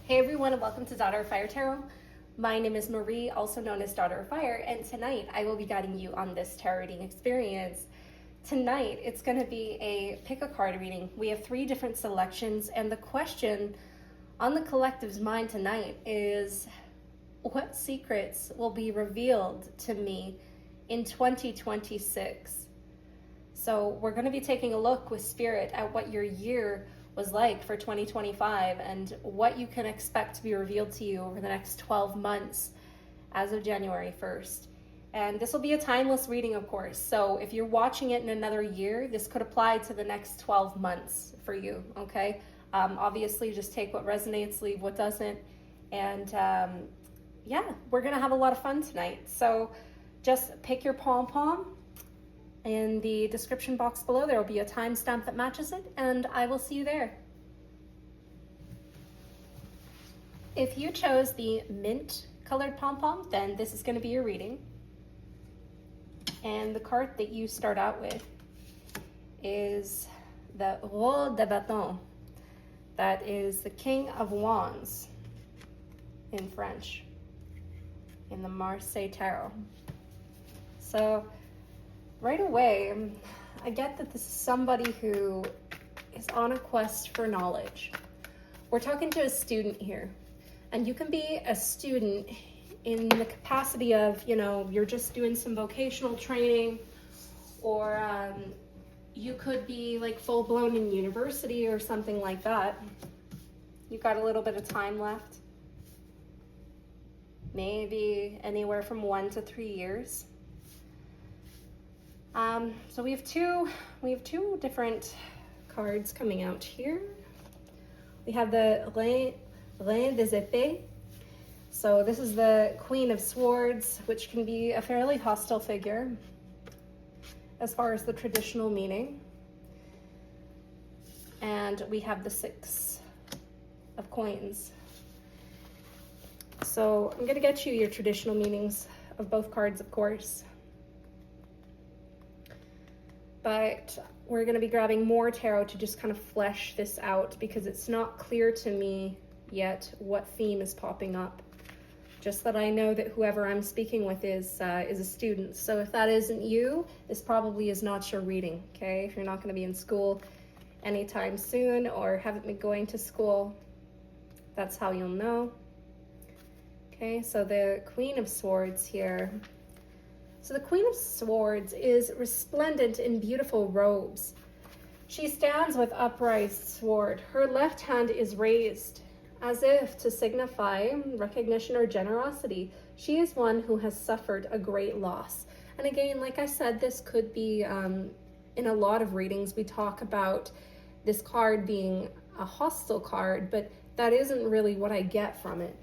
Hey everyone, and welcome to Daughter of Fire Tarot. My name is Marie, also known as Daughter of Fire, and tonight I will be guiding you on this tarot reading experience. Tonight it's going to be a pick a card reading. We have 3 different selections, and the question on the collective's mind tonight is, what secrets will be revealed to me in 2026? So we're going to be taking a look with Spirit at what your year was like for 2025 and what you can expect to be revealed to you over the next 12 months as of January 1st. And this will be a timeless reading, of course. So if you're watching it in another year, this could apply to the next 12 months for you, okay? Obviously, just take what resonates, leave what doesn't. And yeah, we're going to have a lot of fun tonight. So just pick your pom-pom. In the description box below, there will be a timestamp that matches it, and I will see you there. If you chose the mint colored pom-pom, then this is going to be your reading. And the card that you start out with is the Roi de Bâton. That is the King of Wands in French, in the Marseille Tarot. So right away, I get that this is somebody who is on a quest for knowledge. We're talking to a student here, and you can be a student in the capacity of, you're just doing some vocational training, or you could be like full-blown in university or something like that. You've got a little bit of time left, maybe anywhere from 1 to 3 years. So we have two different cards coming out here. We have the Reine des Épées. So this is the Queen of Swords, which can be a fairly hostile figure as far as the traditional meaning. And we have the 6 of Coins. So I'm going to get you your traditional meanings of both cards, of course. But we're going to be grabbing more tarot to just kind of flesh this out, because it's not clear to me yet what theme is popping up. Just that I know that whoever I'm speaking with is a student. So if that isn't you, this probably is not your reading, okay? If you're not going to be in school anytime soon or haven't been going to school, that's how you'll know. Okay, so the Queen of Swords here. So the Queen of Swords is resplendent in beautiful robes. She stands with upright sword. Her left hand is raised as if to signify recognition or generosity. She is one who has suffered a great loss. And again, like I said, this could be, in a lot of readings, we talk about this card being a hostile card, but that isn't really what I get from it.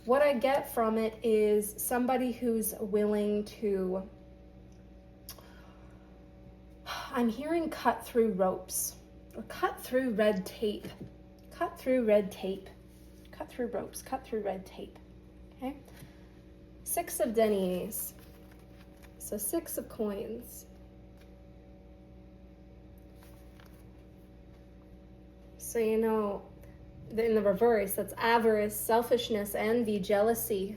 What I get from it is somebody who's willing to, I'm hearing cut through ropes, or cut through red tape, cut through red tape, cut through ropes, cut through red tape, okay? 6 of deniers, so 6 of coins. So in the reverse, that's avarice, selfishness, envy, jealousy,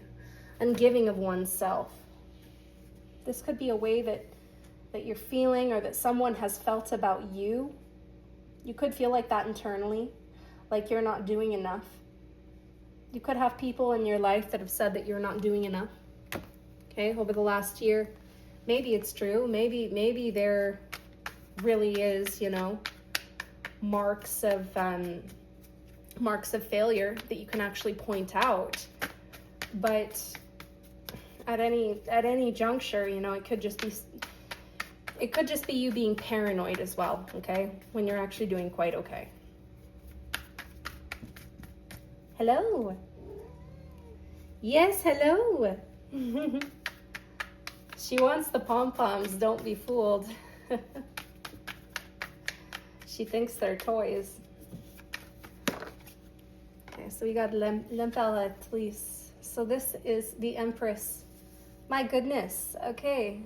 and giving of oneself. This could be a way that you're feeling, or that someone has felt about you. You could feel like that internally, like you're not doing enough. You could have people in your life that have said that you're not doing enough, okay, over the last year. Maybe it's true. Maybe there really is, marks of failure that you can actually point out. But at any juncture, it could just be you being paranoid as well, okay, when you're actually doing quite okay. Hello. Yes, hello. She wants the pom-poms, don't be fooled. She thinks they're toys. Okay, so we got l'impératrice. So this is the Empress. My goodness, okay.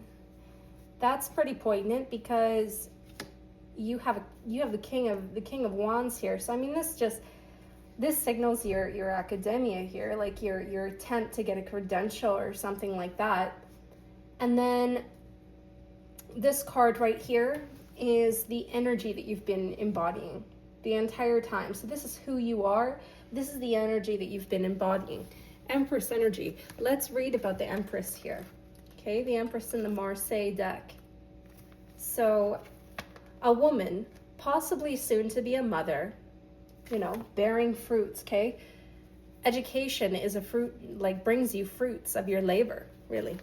That's pretty poignant, because you have the King of Wands here. So I mean, this signals your academia here, like your attempt to get a credential or something like that. And then this card right here is the energy that you've been embodying the entire time. So this is who you are. This is the energy that you've been embodying. Empress energy. Let's read about the Empress here. Okay, the Empress in the Marseille deck. So a woman, possibly soon to be a mother, you know, bearing fruits, okay? Education is a fruit, like brings you fruits of your labor, really.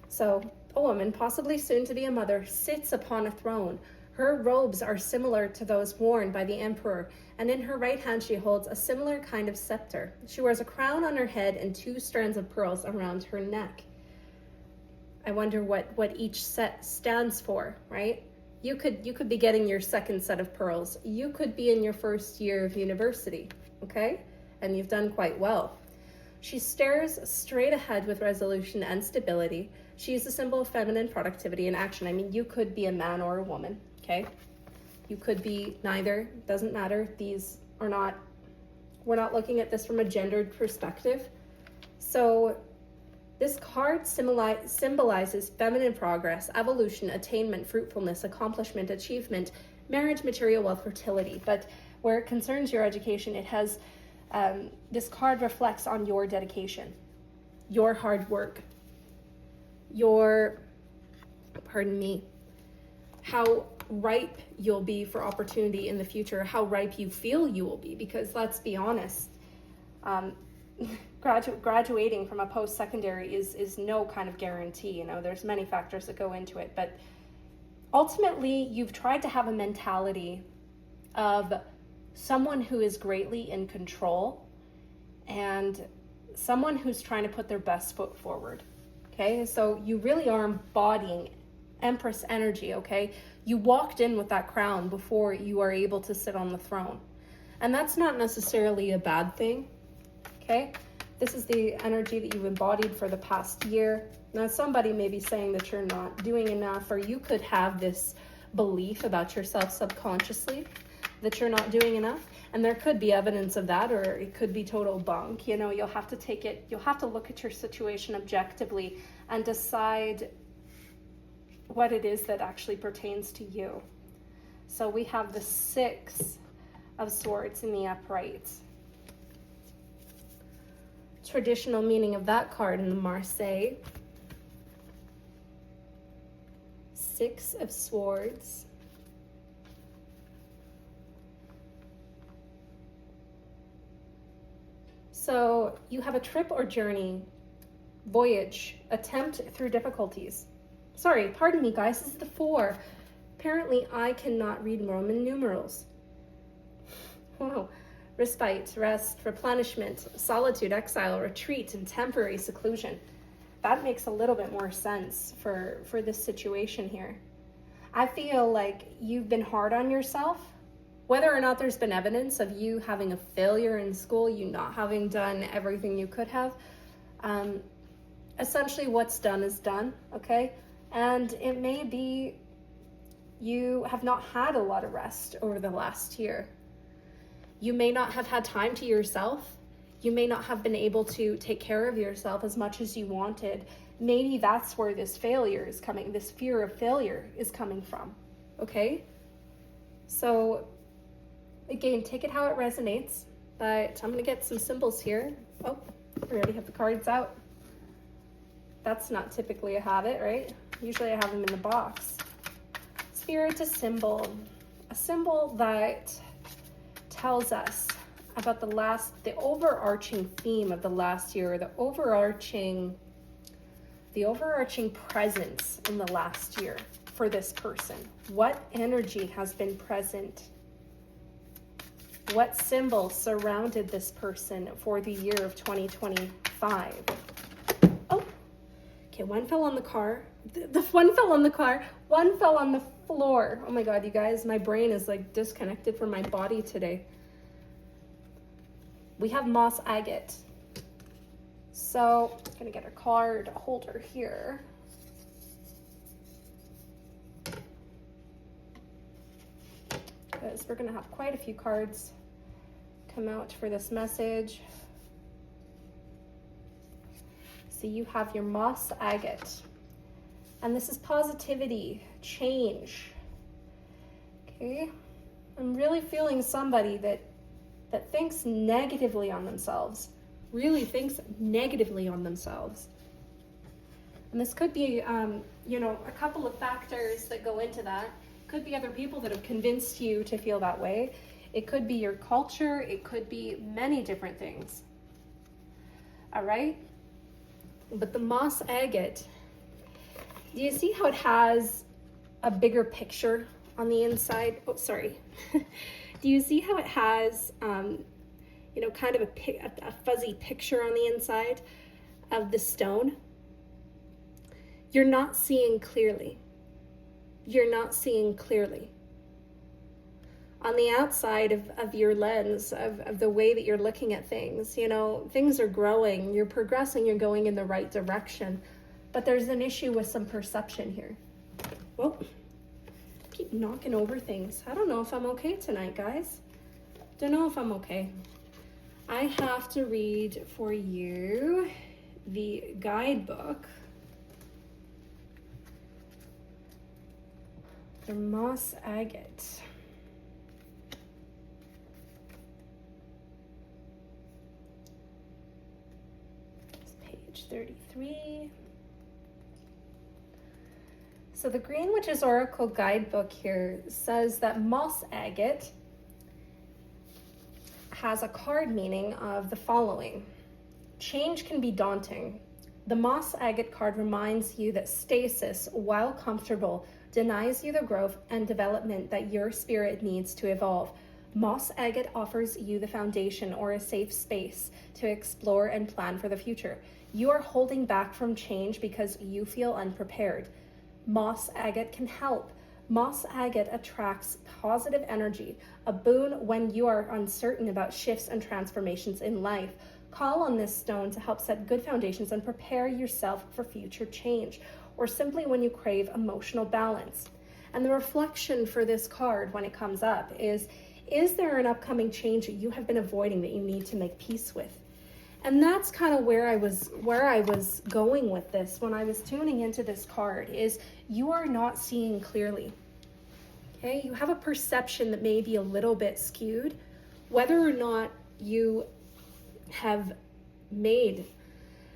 So a woman, possibly soon to be a mother, sits upon a throne. Her robes are similar to those worn by the emperor, and in her right hand she holds a similar kind of scepter. She wears a crown on her head and 2 strands of pearls around her neck. I wonder what each set stands for, right? You could be getting your 2nd set of pearls. You could be in your 1st year of university, okay? And you've done quite well. She stares straight ahead with resolution and stability. She is a symbol of feminine productivity and action. I mean, you could be a man or a woman, okay? You could be neither, doesn't matter. These are not, we're not looking at this from a gendered perspective. So this card symbolizes feminine progress, evolution, attainment, fruitfulness, accomplishment, achievement, marriage, material wealth, fertility. But where it concerns your education, it has, this card reflects on your dedication, your hard work, your, pardon me, how ripe you'll be for opportunity in the future, how ripe you feel you will be, because let's be honest, graduating from a post-secondary is no kind of guarantee. You know, there's many factors that go into it, but ultimately you've tried to have a mentality of someone who is greatly in control and someone who's trying to put their best foot forward. Okay, so you really are embodying Empress energy, okay? You walked in with that crown before you are able to sit on the throne. And that's not necessarily a bad thing, okay? This is the energy that you've embodied for the past year. Now, somebody may be saying that you're not doing enough, or you could have this belief about yourself subconsciously that you're not doing enough. And there could be evidence of that, or it could be total bunk. You know, you'll have to look at your situation objectively and decide what it is that actually pertains to you. So we have the 6 of Swords in the upright. Traditional meaning of that card in the Marseille. 6 of Swords. So you have a trip or journey, voyage, attempt through difficulties. Sorry, pardon me guys, this is the 4. Apparently I cannot read Roman numerals. Wow. Respite, rest, replenishment, solitude, exile, retreat, and temporary seclusion. That makes a little bit more sense for this situation here. I feel like you've been hard on yourself. Whether or not there's been evidence of you having a failure in school, you not having done everything you could have, essentially what's done is done, okay? And it may be you have not had a lot of rest over the last year. You may not have had time to yourself. You may not have been able to take care of yourself as much as you wanted. Maybe that's where this failure is coming, this fear of failure is coming from, okay? So again, take it how it resonates, but I'm gonna get some symbols here. Oh, we already have the cards out. That's not typically a habit, right? Usually I have them in the box. Spirit, a symbol that tells us about the overarching theme of the last year, the overarching presence in the last year for this person. What energy has been present? What symbol surrounded this person for the year of 2025? Oh, okay, one fell on the car. One fell on the car. One fell on the floor. Oh my God, you guys, my brain is like disconnected from my body today. We have moss agate. So I'm gonna get a card holder here. Because we're gonna have quite a few cards come out for this message. So you have your moss agate, and this is positivity, change. Okay, I'm really feeling somebody that thinks negatively on themselves, really thinks negatively on themselves. And this could be, you know, a couple of factors that go into that. Could be other people that have convinced you to feel that way. It could be your culture. It could be many different things. All right? But the moss agate, do you see how it has a bigger picture on the inside? Oh, sorry. Do you see how it has, you know, kind of a fuzzy picture on the inside of the stone? You're not seeing clearly. You're not seeing clearly. On the outside of your lens, of the way that you're looking at things, you know, things are growing, you're progressing, you're going in the right direction. But there's an issue with some perception here. Whoa, keep knocking over things. I don't know if I'm okay tonight, guys. Don't know if I'm okay. I have to read for you the guidebook. The moss agate. It's page 33. So the Green Witch's Oracle guidebook here says that moss agate has a card meaning of the following. Change can be daunting. The moss agate card reminds you that stasis, while comfortable, denies you the growth and development that your spirit needs to evolve. Moss agate offers you the foundation or a safe space to explore and plan for the future. You are holding back from change because you feel unprepared. Moss agate can help. Moss agate attracts positive energy, a boon when you are uncertain about shifts and transformations in life. Call on this stone to help set good foundations and prepare yourself for future change, or simply when you crave emotional balance. And the reflection for this card when it comes up is there an upcoming change that you have been avoiding that you need to make peace with? And that's kind of where I was going with this when I was tuning into this card, is you are not seeing clearly. Okay, you have a perception that may be a little bit skewed, whether or not you have made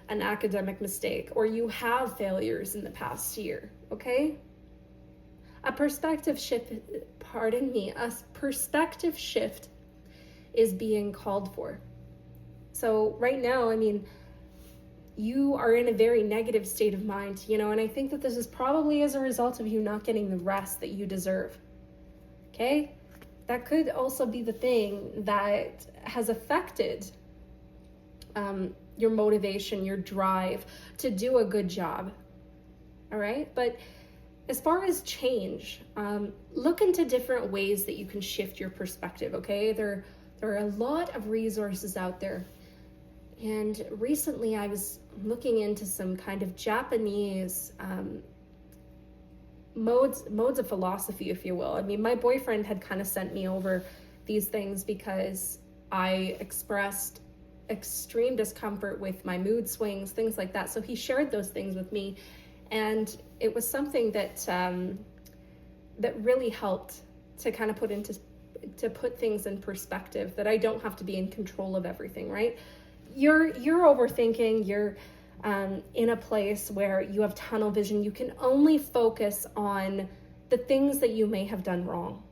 an academic mistake or you have failures in the past year, okay? A perspective shift is being called for. So right now, I mean, you are in a very negative state of mind, you know, and I think that this is probably as a result of you not getting the rest that you deserve, okay? That could also be the thing that has affected your motivation, your drive to do a good job, all right? But as far as change, look into different ways that you can shift your perspective, okay? There are a lot of resources out there. And recently I was looking into some kind of Japanese modes of philosophy, if you will. I mean, my boyfriend had kind of sent me over these things because I expressed extreme discomfort with my mood swings, things like that. So he shared those things with me, and it was something that that really helped to kind of put things in perspective, that I don't have to be in control of everything, right? You're overthinking, you're in a place where you have tunnel vision. You can only focus on the things that you may have done wrong,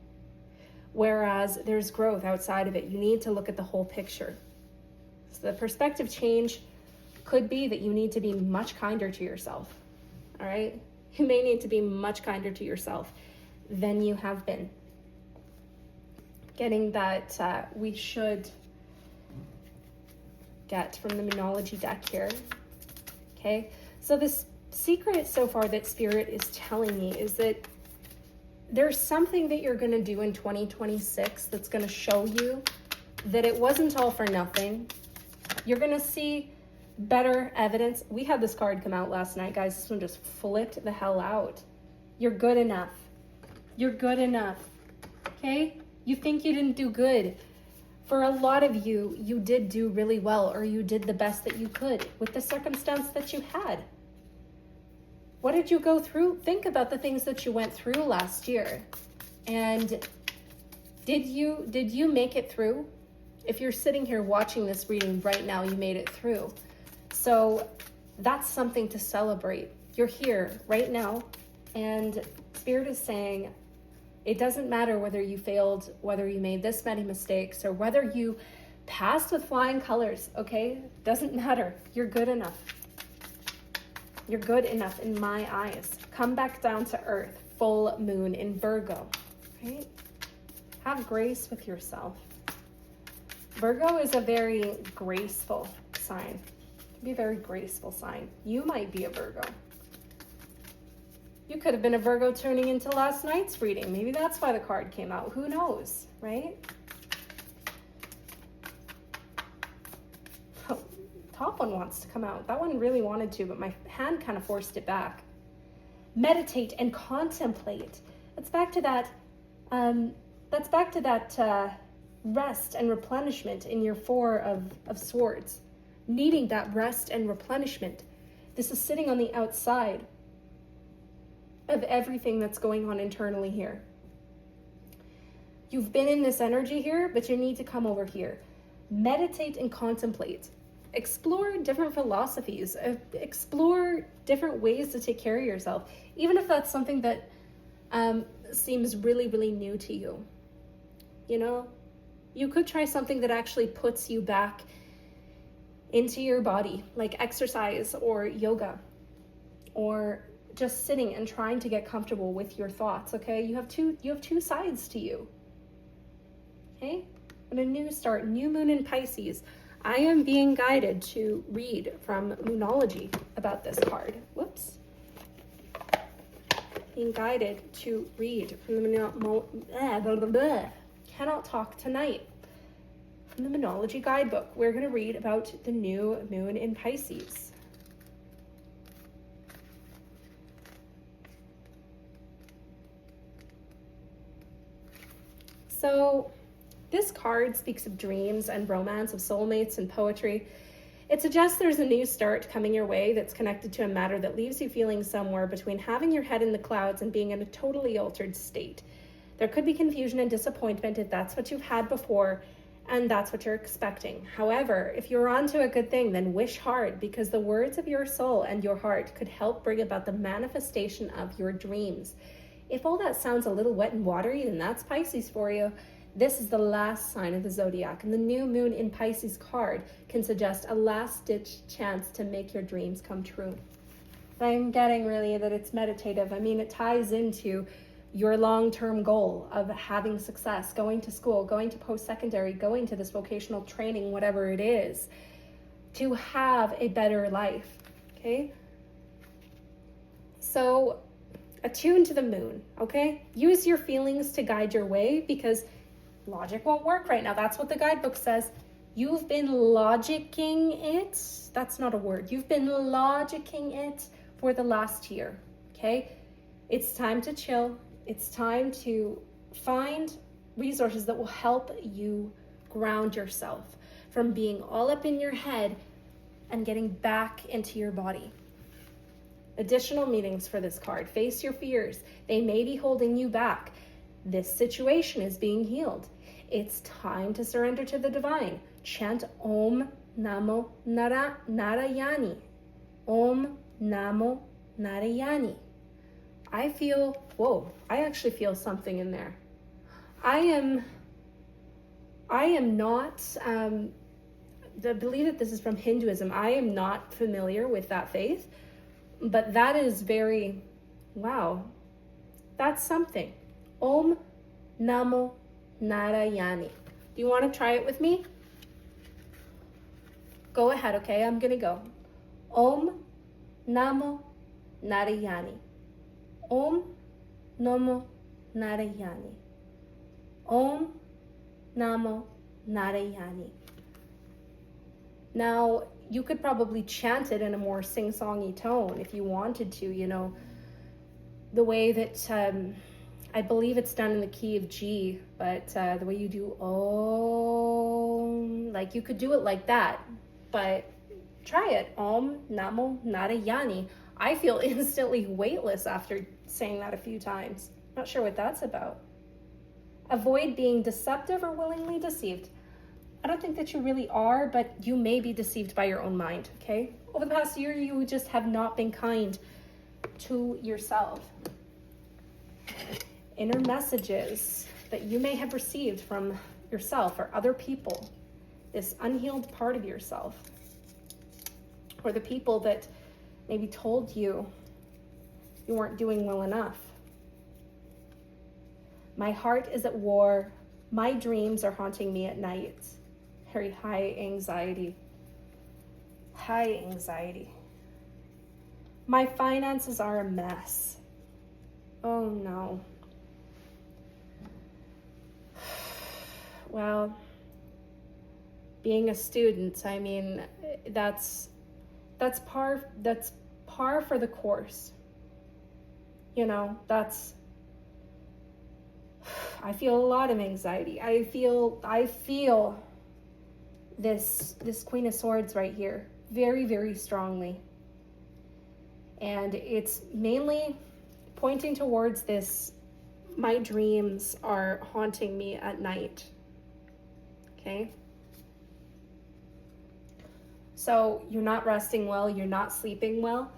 whereas there's growth outside of it. You need to look at the whole picture. So the perspective change could be that you need to be much kinder to yourself, all right? You may need to be much kinder to yourself than you have been. Getting that we should get from the Monology deck here, okay? So this secret so far that Spirit is telling me is that there's something that you're gonna do in 2026 that's gonna show you that it wasn't all for nothing. You're gonna see better evidence. We had this card come out last night, guys. This one just flipped the hell out. You're good enough. You're good enough, okay? You think you didn't do good For a lot of you, you did do really well, or you did the best that you could with the circumstance that you had. What did you go through? Think about the things that you went through last year. And did you make it through? If you're sitting here watching this reading right now, you made it through. So that's something to celebrate. You're here right now, and Spirit is saying, it doesn't matter whether you failed, whether you made this many mistakes, or whether you passed with flying colors, okay? Doesn't matter. You're good enough. You're good enough in my eyes. Come back down to earth. Full moon in Virgo, right? Have grace with yourself. Virgo is a very graceful sign. It can be a very graceful sign. You might be a Virgo. You could have been a Virgo tuning into last night's reading. Maybe that's why the card came out. Who knows, right? Oh, top one wants to come out. That one really wanted to, but my hand kind of forced it back. Meditate and contemplate. That's back to that. Rest and replenishment in your Four of Swords. Needing that rest and replenishment. This is sitting on the outside of everything that's going on internally here. You've been in this energy here, but you need to come over here. Meditate and contemplate. Explore different philosophies. Explore different ways to take care of yourself, even if that's something that seems really, really new to you. You know, you could try something that actually puts you back into your body, like exercise or yoga, or just sitting and trying to get comfortable with your thoughts, okay? You have two sides to you, okay? And a new start, new moon in Pisces. I am being guided to read from Moonology about this card. Whoops. Being guided to read from the cannot talk tonight. From the Moonology guidebook, we're going to read about the new moon in Pisces. So this card speaks of dreams and romance, of soulmates and poetry. It suggests there's a new start coming your way that's connected to a matter that leaves you feeling somewhere between having your head in the clouds and being in a totally altered state. There could be confusion and disappointment if that's what you've had before and that's what you're expecting. However, if you're onto a good thing, then wish hard, because the words of your soul and your heart could help bring about the manifestation of your dreams. If all that sounds a little wet and watery, then that's Pisces for you. This is the last sign of the zodiac, and the new moon in Pisces card can suggest a last-ditch chance to make your dreams come true. I'm getting really that it's meditative. I mean, it ties into your long-term goal of having success, going to school, going to post-secondary, going to this vocational training, whatever it is, to have a better life, okay? So attune to the moon, okay? Use your feelings to guide your way, because logic won't work right now. That's what the guidebook says. You've been logicking it. That's not a word. You've been logicking it for the last year, okay? It's time to chill. It's time to find resources that will help you ground yourself from being all up in your head and getting back into your body. Additional meanings for this card. Face your fears. They may be holding you back. This situation is being healed. It's time to surrender to the divine. Chant Om Namo Narayani. Om Namo Narayani. I actually feel something in there. I am not, I believe that this is from Hinduism. I am not familiar with that faith, but that is very, wow, that's something. Om Namo Narayani. Do you want to try it with me? Go ahead, okay? I'm going to go. Om Namo Narayani. Om Namo Narayani. Om Namo Narayani. Now, you could probably chant it in a more sing-songy tone if you wanted to, you know, the way that I believe it's done in the key of G, but the way you do Om, like you could do it like that, but try it. Om Namo Narayani. I feel instantly weightless after saying that a few times. Not sure what that's about. Avoid being deceptive or willingly deceived. I don't think that you really are, but you may be deceived by your own mind, okay? Over the past year, you just have not been kind to yourself. Inner messages that you may have received from yourself or other people, this unhealed part of yourself, or the people that maybe told you you weren't doing well enough. My heart is at war. My dreams are haunting me at night. Very high anxiety. High anxiety. My finances are a mess. Oh no. Well, being a student, I mean, that's par for the course. You know, I feel a lot of anxiety. I feel this Queen of Swords right here very, very strongly. And it's mainly pointing towards this, my dreams are haunting me at night. Okay? So you're not resting well, you're not sleeping well.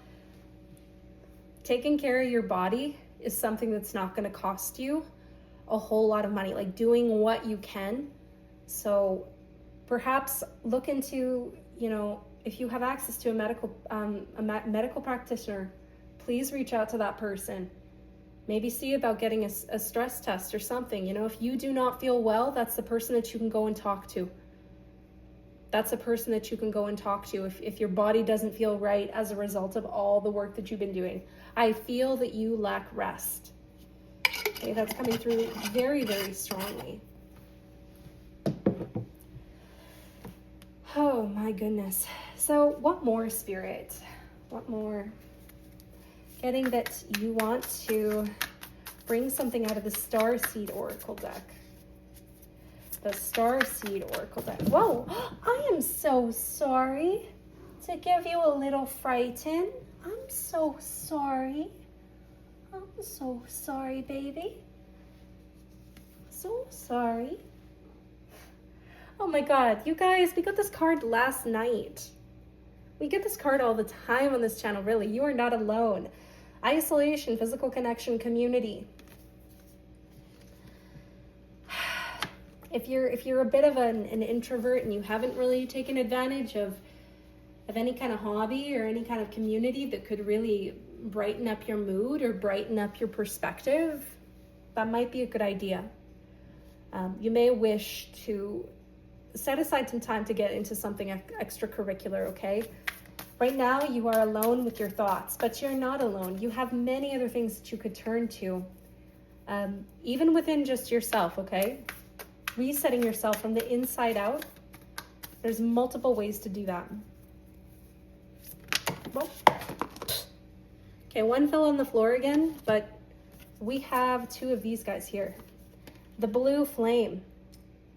Taking care of your body is something that's not going to cost you a whole lot of money, like doing what you can. So perhaps look into, you know, if you have access to a medical practitioner, please reach out to that person. Maybe see about getting a stress test or something. You know, if you do not feel well, that's the person that you can go and talk to. That's a person that you can go and talk to if your body doesn't feel right as a result of all the work that you've been doing. I feel that you lack rest. Okay, that's coming through very, very strongly. Oh my goodness. So what more, Spirit? What more? Getting that you want to bring something out of the Starseed Oracle deck. The Starseed Oracle deck. Whoa, I am so sorry to give you a little frightened. I'm so sorry. I'm so sorry, baby. So sorry. Oh my God, you guys, we got this card last night. We get this card all the time on this channel, really. You are not alone. Isolation, physical connection, community. If you're a bit of an introvert and you haven't really taken advantage of any kind of hobby or any kind of community that could really brighten up your mood or brighten up your perspective, that might be a good idea. You may wish to set aside some time to get into something extracurricular, okay? Right now, you are alone with your thoughts, but you're not alone. You have many other things that you could turn to, even within just yourself, okay? Resetting yourself from the inside out. There's multiple ways to do that. Well, okay, one fell on the floor again, but we have two of these guys here. The blue flame,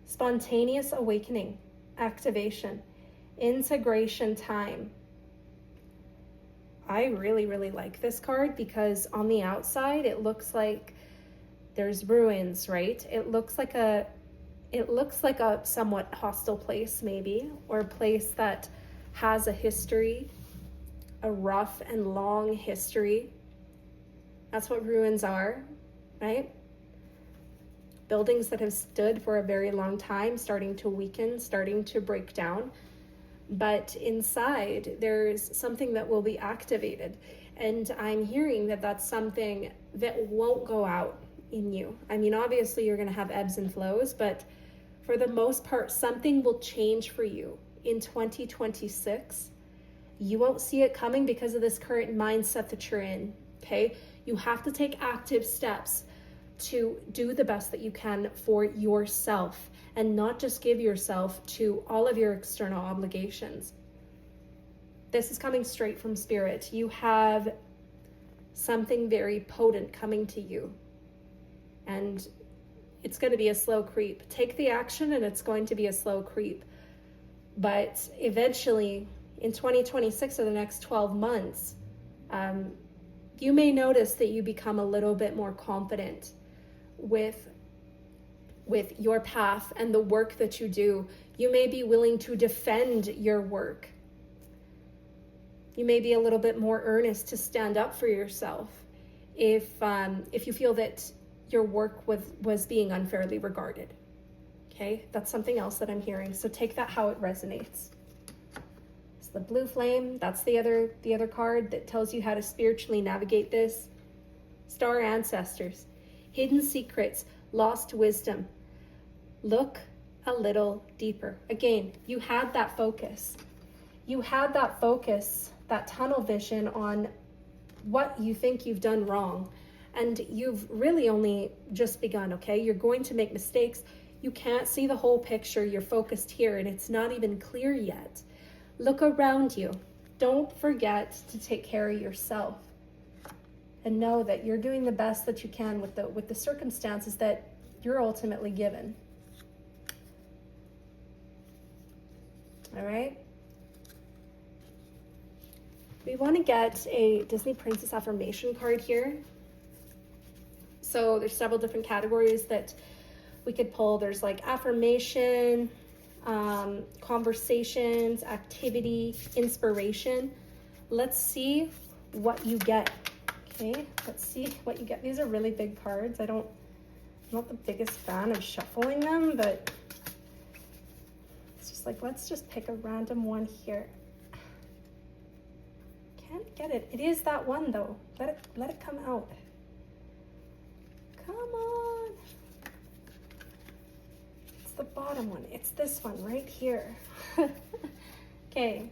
spontaneous awakening, activation, integration time. I really, really like this card because on the outside, it looks like there's ruins, right? It looks like a somewhat hostile place, maybe, or a place that has a history, a rough and long history. That's what ruins are, right? Buildings that have stood for a very long time, starting to weaken, starting to break down. But inside, there's something that will be activated. And I'm hearing that that's something that won't go out in you. I mean, obviously, you're going to have ebbs and flows, but for the most part, something will change for you in 2026. You won't see it coming because of this current mindset that you're in, okay? You have to take active steps to do the best that you can for yourself and not just give yourself to all of your external obligations. This is coming straight from Spirit. You have something very potent coming to you. and it's going to be a slow creep. Take the action and it's going to be a slow creep. But eventually, in 2026 or the next 12 months, you may notice that you become a little bit more confident with your path and the work that you do. You may be willing to defend your work. You may be a little bit more earnest to stand up for yourself if you feel that your work was being unfairly regarded. Okay, that's something else that I'm hearing. So take that how it resonates. It's the blue flame. That's the other card that tells you how to spiritually navigate this. Star ancestors, hidden secrets, lost wisdom. Look a little deeper. Again, you had that focus. You had that focus, that tunnel vision on what you think you've done wrong. And you've really only just begun, okay? You're going to make mistakes. You can't see the whole picture. You're focused here and it's not even clear yet. Look around you. Don't forget to take care of yourself. And know that you're doing the best that you can with the circumstances that you're ultimately given. All right? We want to get a Disney Princess affirmation card here. So there's several different categories that we could pull. There's like affirmation, conversations, activity, inspiration. Let's see what you get. Okay, let's see what you get. These are really big cards. I'm not the biggest fan of shuffling them, but it's just like, let's just pick a random one here. Can't get it. It is that one though. Let it come out. Come on. It's the bottom one. It's this one right here. Okay.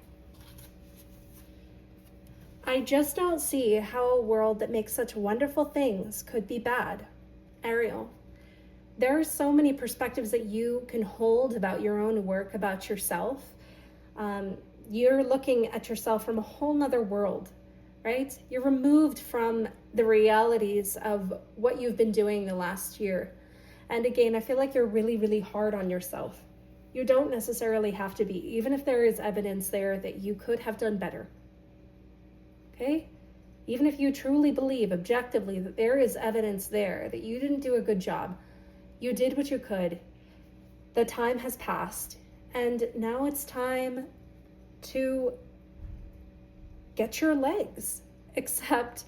I just don't see how a world that makes such wonderful things could be bad. Ariel, there are so many perspectives that you can hold about your own work, about yourself. You're looking at yourself from a whole nother world, right? You're removed from the realities of what you've been doing the last year. And again, I feel like you're really, really hard on yourself. You don't necessarily have to be, even if there is evidence there that you could have done better. Okay? Even if you truly believe objectively that there is evidence there that you didn't do a good job, you did what you could. The time has passed, and now it's time to get your legs. Except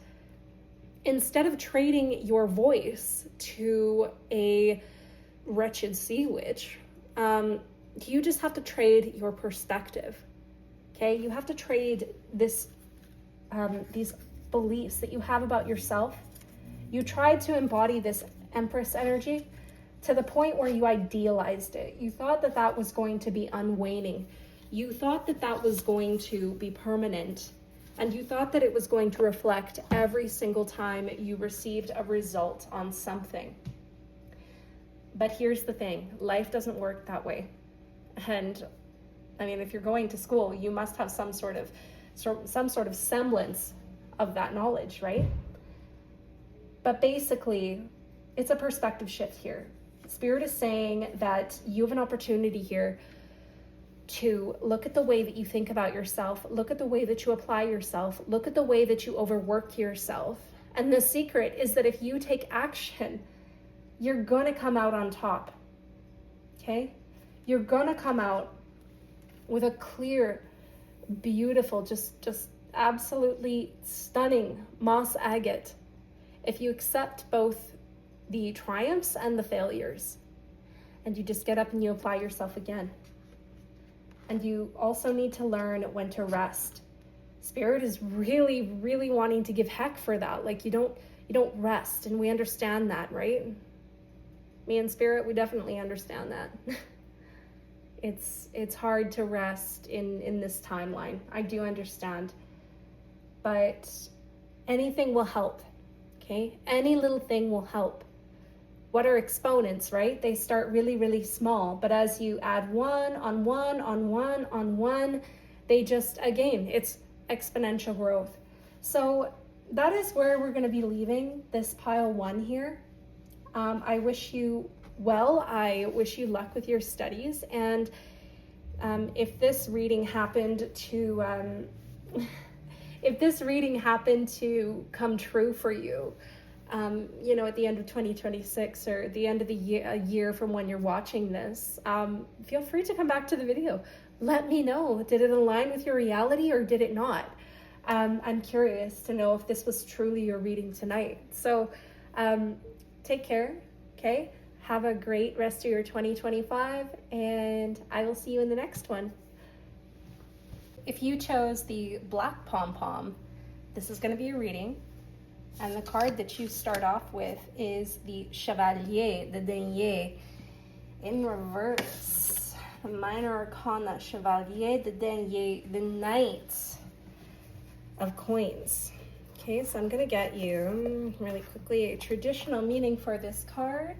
instead of trading your voice to a wretched sea witch, you just have to trade your perspective. Okay? You have to trade these beliefs that you have about yourself. You tried to embody this Empress energy to the point where you idealized it. You thought that that was going to be unwaning. You thought that that was going to be permanent. And you thought that it was going to reflect every single time you received a result on something. But here's the thing, life doesn't work that way. And I mean, if you're going to school, you must have some sort of semblance of that knowledge, right? But basically, it's a perspective shift here. Spirit is saying that you have an opportunity here to look at the way that you think about yourself, look at the way that you apply yourself, look at the way that you overwork yourself. And the secret is that if you take action, you're gonna come out on top, okay? You're gonna come out with a clear, beautiful, just absolutely stunning moss agate if you accept both the triumphs and the failures. And you just get up and you apply yourself again. And you also need to learn when to rest. Spirit is really, really wanting to give heck for that. Like you don't rest, and we understand that, right? Me and Spirit, we definitely understand that. It's hard to rest in this timeline. I do understand. But anything will help, okay? Any little thing will help. What are exponents, right? They start really, really small, but as you add one on one on one on one, they just, again, it's exponential growth. So that is where we're going to be leaving this pile one here. I wish you well. I wish you luck with your studies. And if this reading happened to come true for you, you know, at the end of 2026 or the end of the year, a year from when you're watching this, feel free to come back to the video. Let me know, did it align with your reality or did it not? I'm curious to know if this was truly your reading tonight. So take care, okay? Have a great rest of your 2025, and I will see you in the next one. If you chose the black pom-pom, this is going to be a reading. And the card that you start off with is the Chevalier, the Denier, in reverse. The Minor Arcana, Chevalier, the Denier, the Knight of Coins. Okay, so I'm going to get you really quickly a traditional meaning for this card.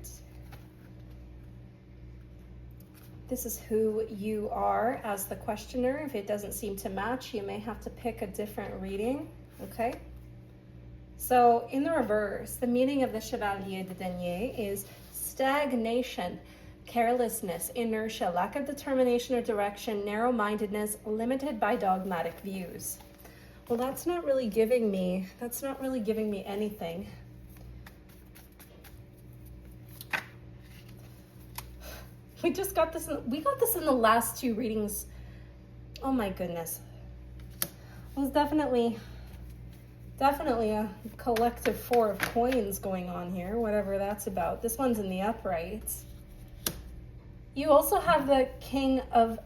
This is who you are as the questioner. If it doesn't seem to match, you may have to pick a different reading, okay? So in the reverse, the meaning of the Chevalier de Denier is stagnation, carelessness, inertia, lack of determination or direction, narrow-mindedness, limited by dogmatic views. Well, that's not really giving me anything. We got this in the last two readings. Oh my goodness. It was definitely a collective four of coins going on here, whatever that's about. This one's in the uprights. You also have the King of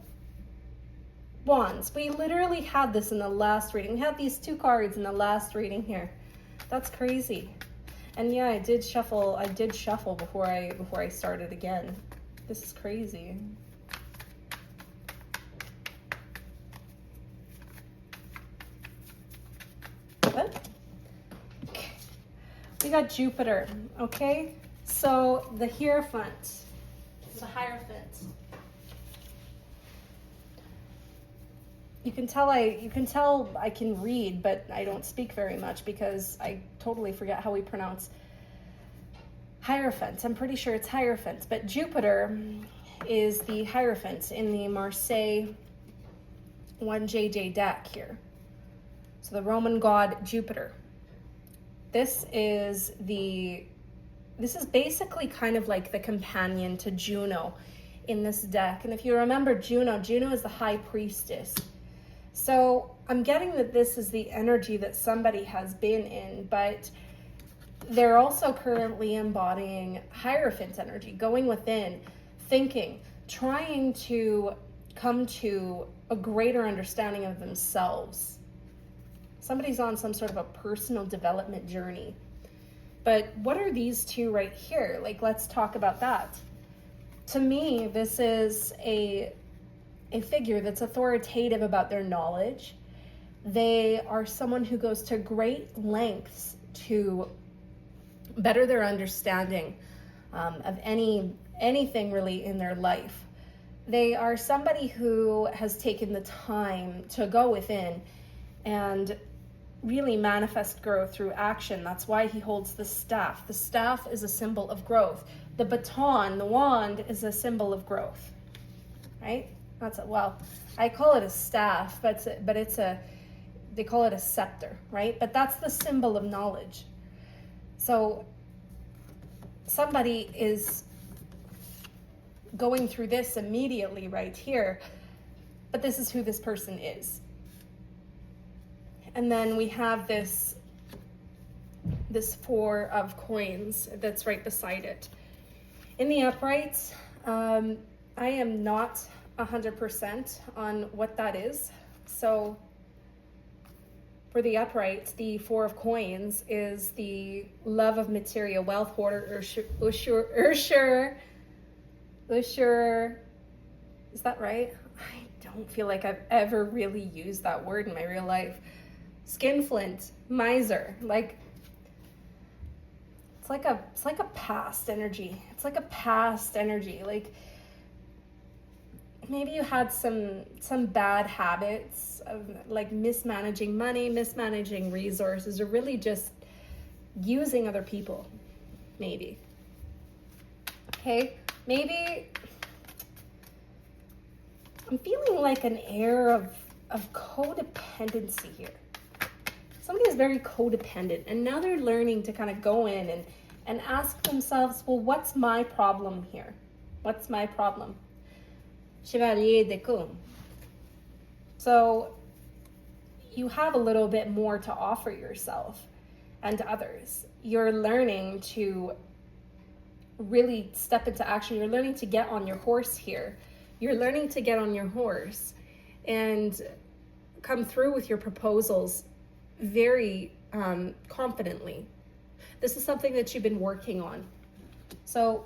Wands. We literally had this in the last reading. We had these two cards in the last reading here. That's crazy. And yeah, I did shuffle before I started again. This is crazy. What? We got Jupiter, okay? So the Hierophant, the Hierophant. You can tell I can read, but I don't speak very much because I totally forget how we pronounce Hierophant. I'm pretty sure it's Hierophant, but Jupiter is the Hierophant in the Marseille 1JJ deck here. So the Roman god Jupiter. This is basically kind of like the companion to Juno in this deck. And if you remember Juno is the high priestess. So I'm getting that this is the energy that somebody has been in, but they're also currently embodying Hierophant energy, going within, thinking, trying to come to a greater understanding of themselves. Somebody's on some sort of a personal development journey. But what are these two right here? Like, let's talk about that. To me, this is a figure that's authoritative about their knowledge. They are someone who goes to great lengths to better their understanding of anything really in their life. They are somebody who has taken the time to go within and really manifest growth through action. That's why he holds the staff. The staff is a symbol of growth. The baton, the wand, is a symbol of growth, right? Well, I call it a staff, but they call it a scepter, right? But that's the symbol of knowledge. So somebody is going through this immediately right here, but this is who this person is. And then we have this four of coins that's right beside it. In the uprights, I am not 100% on what that is. So for the uprights, the four of coins is the love of material, wealth, hoarder, Usher. Is that right? I don't feel like I've ever really used that word in my real life. Skinflint, miser, like it's like a past energy. It's like a past energy. Like maybe you had some bad habits of like mismanaging money, mismanaging resources, or really just using other people, maybe. Okay, maybe I'm feeling like an air of codependency here. Somebody is very codependent, and now they're learning to kind of go in and ask themselves, well, what's my problem here? What's my problem? Chevalier de Coupe. So you have a little bit more to offer yourself and others. You're learning to really step into action. You're learning to get on your horse here. You're learning to get on your horse and come through with your proposals very confidently. This is something that you've been working on. So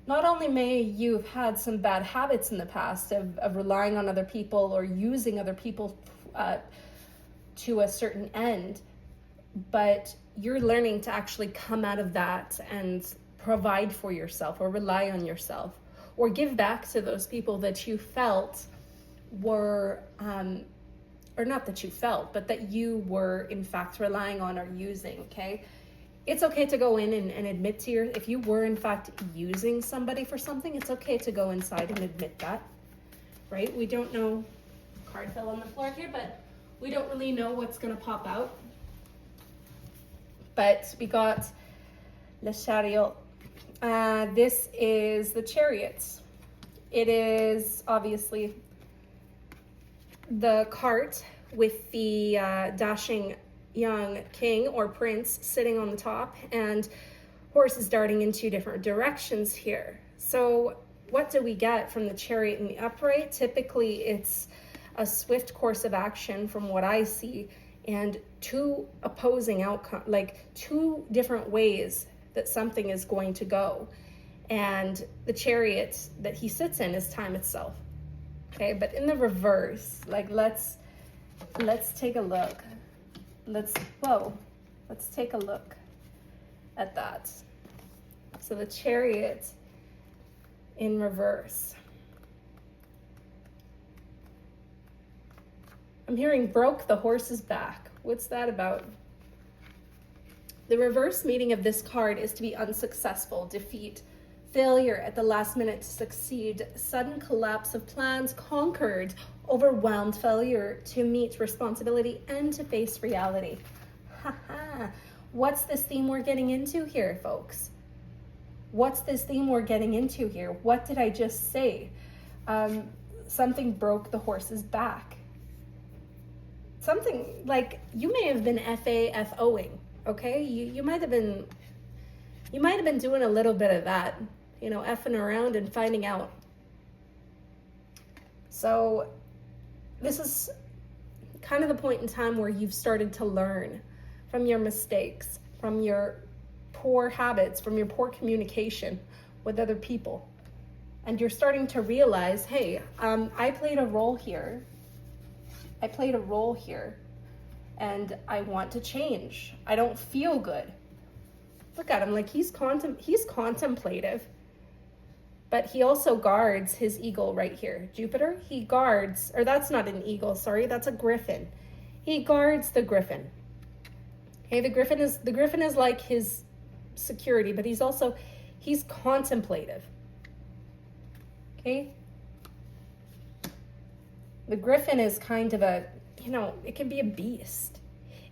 not only may you have had some bad habits in the past of relying on other people or using other people to a certain end, but you're learning to actually come out of that and provide for yourself or rely on yourself or give back to those people that you felt were, or not that you felt, but that you were in fact relying on or using, okay? It's okay to go in and admit to if you were in fact using somebody for something, it's okay to go inside and admit that, right? We don't know, card fell on the floor here, but we don't really know what's gonna pop out. But we got Le Chariot. This is the Chariots. It is obviously the cart with the dashing young king or prince sitting on the top and horses darting in two different directions here. So what do we get from the Chariot in the upright? Typically it's a swift course of action from what I see, and two opposing outcomes, like two different ways that something is going to go. And the Chariot that he sits in is time itself. Okay, but in the reverse, like let's take a look. Let's take a look at that. So the Chariot in reverse. I'm hearing broke the horse's back. What's that about? The reverse meaning of this card is to be unsuccessful, defeat, failure at the last minute to succeed, sudden collapse of plans, conquered, overwhelmed, failure to meet responsibility and to face reality. What's this theme we're getting into here, folks? What's this theme we're getting into here? What did I just say? Something broke the horse's back. Something like you may have been FAFOing, okay? You might have been doing a little bit of that, you know, effing around and finding out. So this is kind of the point in time where you've started to learn from your mistakes, from your poor habits, from your poor communication with other people. And you're starting to realize, hey, I played a role here. And I want to change. I don't feel good. Look at him, like he's contemplative, but he also guards his eagle right here. Jupiter, he guards, or that's not an eagle, sorry, that's a griffin. He guards the griffin. Okay, the griffin is like his security, but he's contemplative. Okay? The griffin is kind of a, you know, it can be a beast.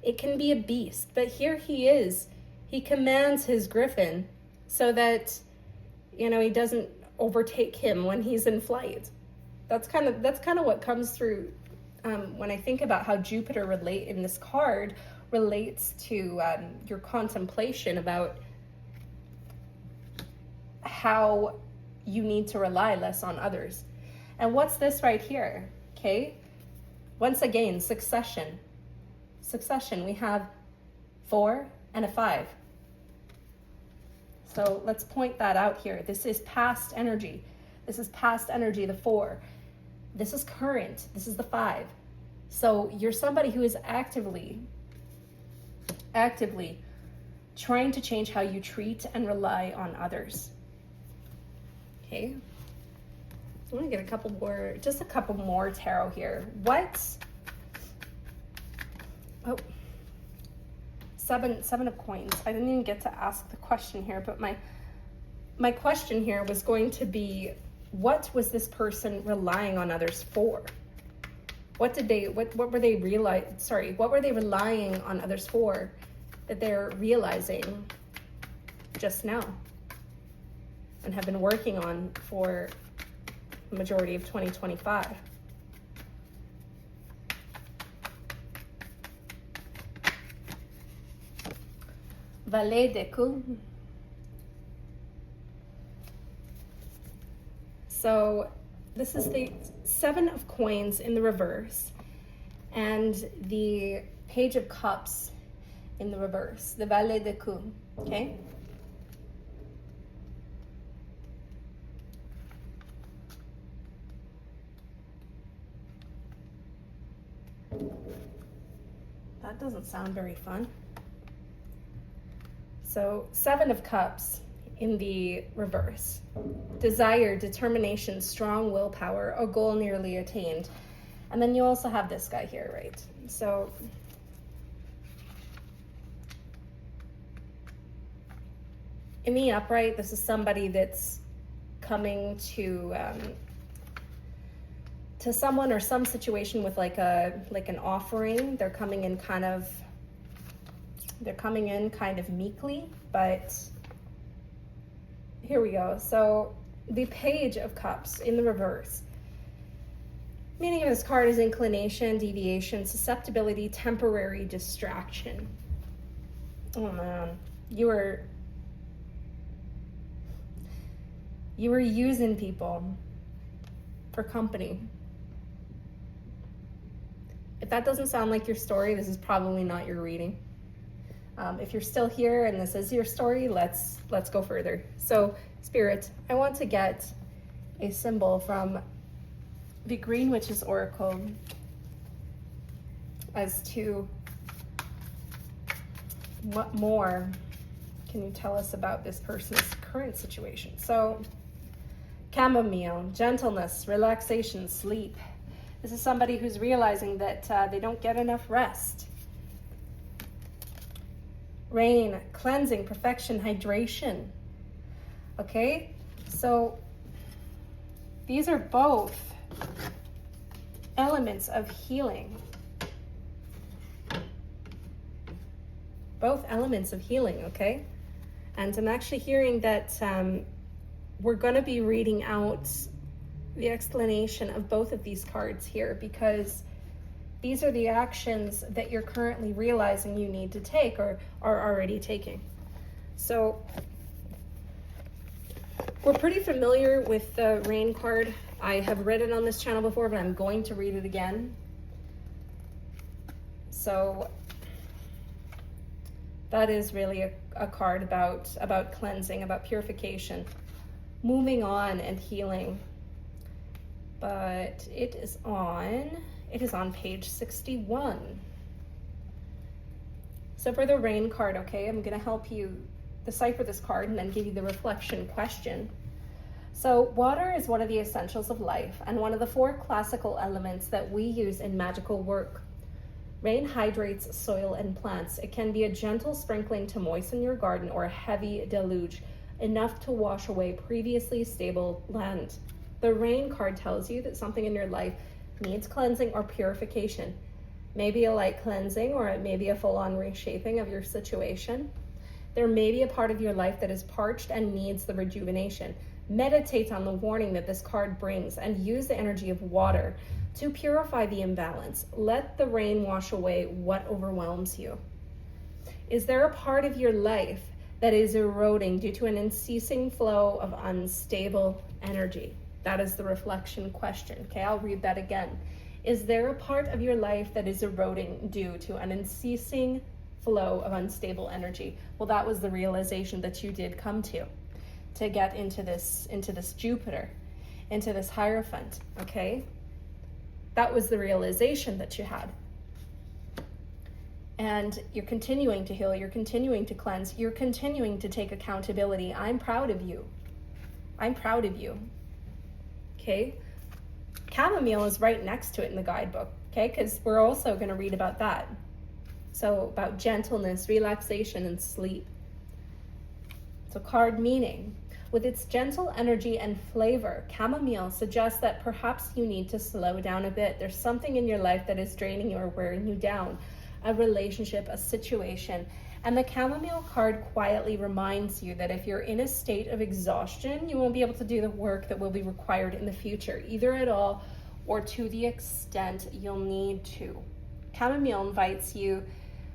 It can be a beast, but here he is. He commands his griffin so that, you know, he doesn't overtake him when he's in flight. That's kind of what comes through when I think about how Jupiter in this card relates to your contemplation about how you need to rely less on others. And what's this right here? Okay, once again, succession. We have 4 and a 5. So let's point that out here. This is past energy. The 4. This is current. This is the 5. So you're somebody who is actively trying to change how you treat and rely on others. Okay. I'm gonna get just a couple more tarot here. Seven of coins. I didn't even get to ask the question here, but my question here was going to be, what was this person relying on others for? What were they what were they relying on others for that they're realizing just now and have been working on for the majority of 2025? Valet de coups. So this is the 7 of coins in the reverse and the Page of Cups in the reverse, the Valet de coups, okay? That doesn't sound very fun. So 7 of Cups in the reverse. Desire, determination, strong willpower, a goal nearly attained. And then you also have this guy here, right? So in the upright, this is somebody that's coming to someone or some situation with like an offering. They're coming in kind of meekly, but here we go. So the Page of Cups in the reverse. Meaning of this card is inclination, deviation, susceptibility, temporary distraction. Oh man, you were using people for company. If that doesn't sound like your story, this is probably not your reading. If you're still here and this is your story, let's go further. So, Spirit, I want to get a symbol from the Green Witch's Oracle as to what more can you tell us about this person's current situation. So, chamomile, gentleness, relaxation, sleep. This is somebody who's realizing that they don't get enough rest. Rain, cleansing, perfection, hydration. Okay, so these are both elements of healing. Both elements of healing, okay? And I'm actually hearing that we're going to be reading out the explanation of both of these cards here, because these are the actions that you're currently realizing you need to take or are already taking. So we're pretty familiar with the Rain card. I have read it on this channel before, but I'm going to read it again. So that is really a card about cleansing, about purification, moving on and healing. But it is on page 61. So for the Rain card, okay, I'm going to help you decipher this card and then give you the reflection question. So water is one of the essentials of life and one of the 4 classical elements that we use in magical work. Rain hydrates soil and plants. It can be a gentle sprinkling to moisten your garden or a heavy deluge, enough to wash away previously stable land. The Rain card tells you that something in your life needs cleansing or purification. Maybe a light cleansing, or it may be a full-on reshaping of your situation. There may be a part of your life that is parched and needs the rejuvenation. Meditate on the warning that this card brings and use the energy of water to purify the imbalance. Let the rain wash away what overwhelms you. Is there a part of your life that is eroding due to an unceasing flow of unstable energy? That is the reflection question. Okay, I'll read that again. Is there a part of your life that is eroding due to an unceasing flow of unstable energy? Well, that was the realization that you did come to get into this Jupiter, into this Hierophant, okay? That was the realization that you had. And you're continuing to heal, you're continuing to cleanse, you're continuing to take accountability. I'm proud of you. I'm proud of you. Okay? Chamomile is right next to it in the guidebook, okay? Because we're also going to read about that. So about gentleness, relaxation, and sleep. So card meaning. With its gentle energy and flavor, chamomile suggests that perhaps you need to slow down a bit. There's something in your life that is draining you or wearing you down, a relationship, a situation. And the chamomile card quietly reminds you that if you're in a state of exhaustion, you won't be able to do the work that will be required in the future, either at all or to the extent you'll need to. Chamomile invites you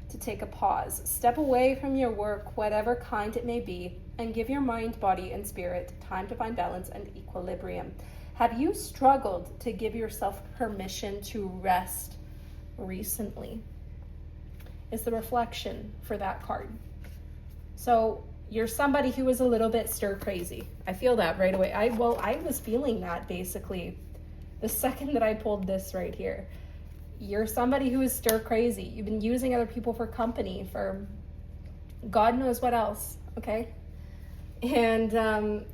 to take a pause, step away from your work, whatever kind it may be, and give your mind, body, and spirit time to find balance and equilibrium. Have you struggled to give yourself permission to rest recently? Is the reflection for that card. So you're somebody who is a little bit stir crazy. I feel that right away. I was feeling that basically the second that I pulled this right here. You're somebody who is stir crazy. You've been using other people for company for God knows what else, okay? And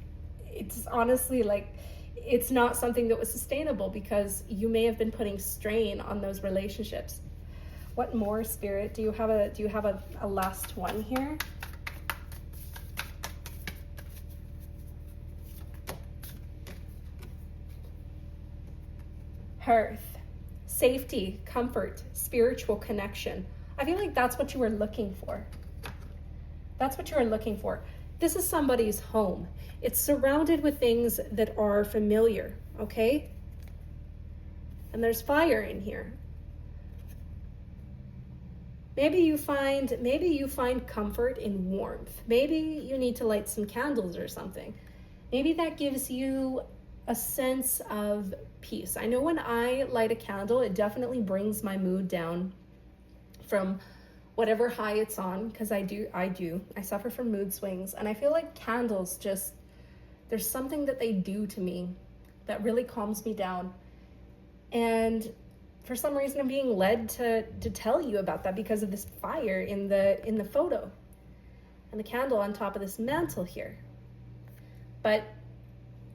it's honestly like, it's not something that was sustainable because you may have been putting strain on those relationships. What more, Spirit? Do you have a last one here? Hearth. Safety, comfort, spiritual connection. I feel like that's what you were looking for. That's what you are looking for. This is somebody's home. It's surrounded with things that are familiar, okay? And there's fire in here. Maybe you find comfort in warmth. Maybe you need to light some candles or something. Maybe that gives you a sense of peace. I know when I light a candle, it definitely brings my mood down from whatever high it's on, because I suffer from mood swings, and I feel like candles just, there's something that they do to me that really calms me down. And for some reason, I'm being led to tell you about that because of this fire in the photo and the candle on top of this mantle here. But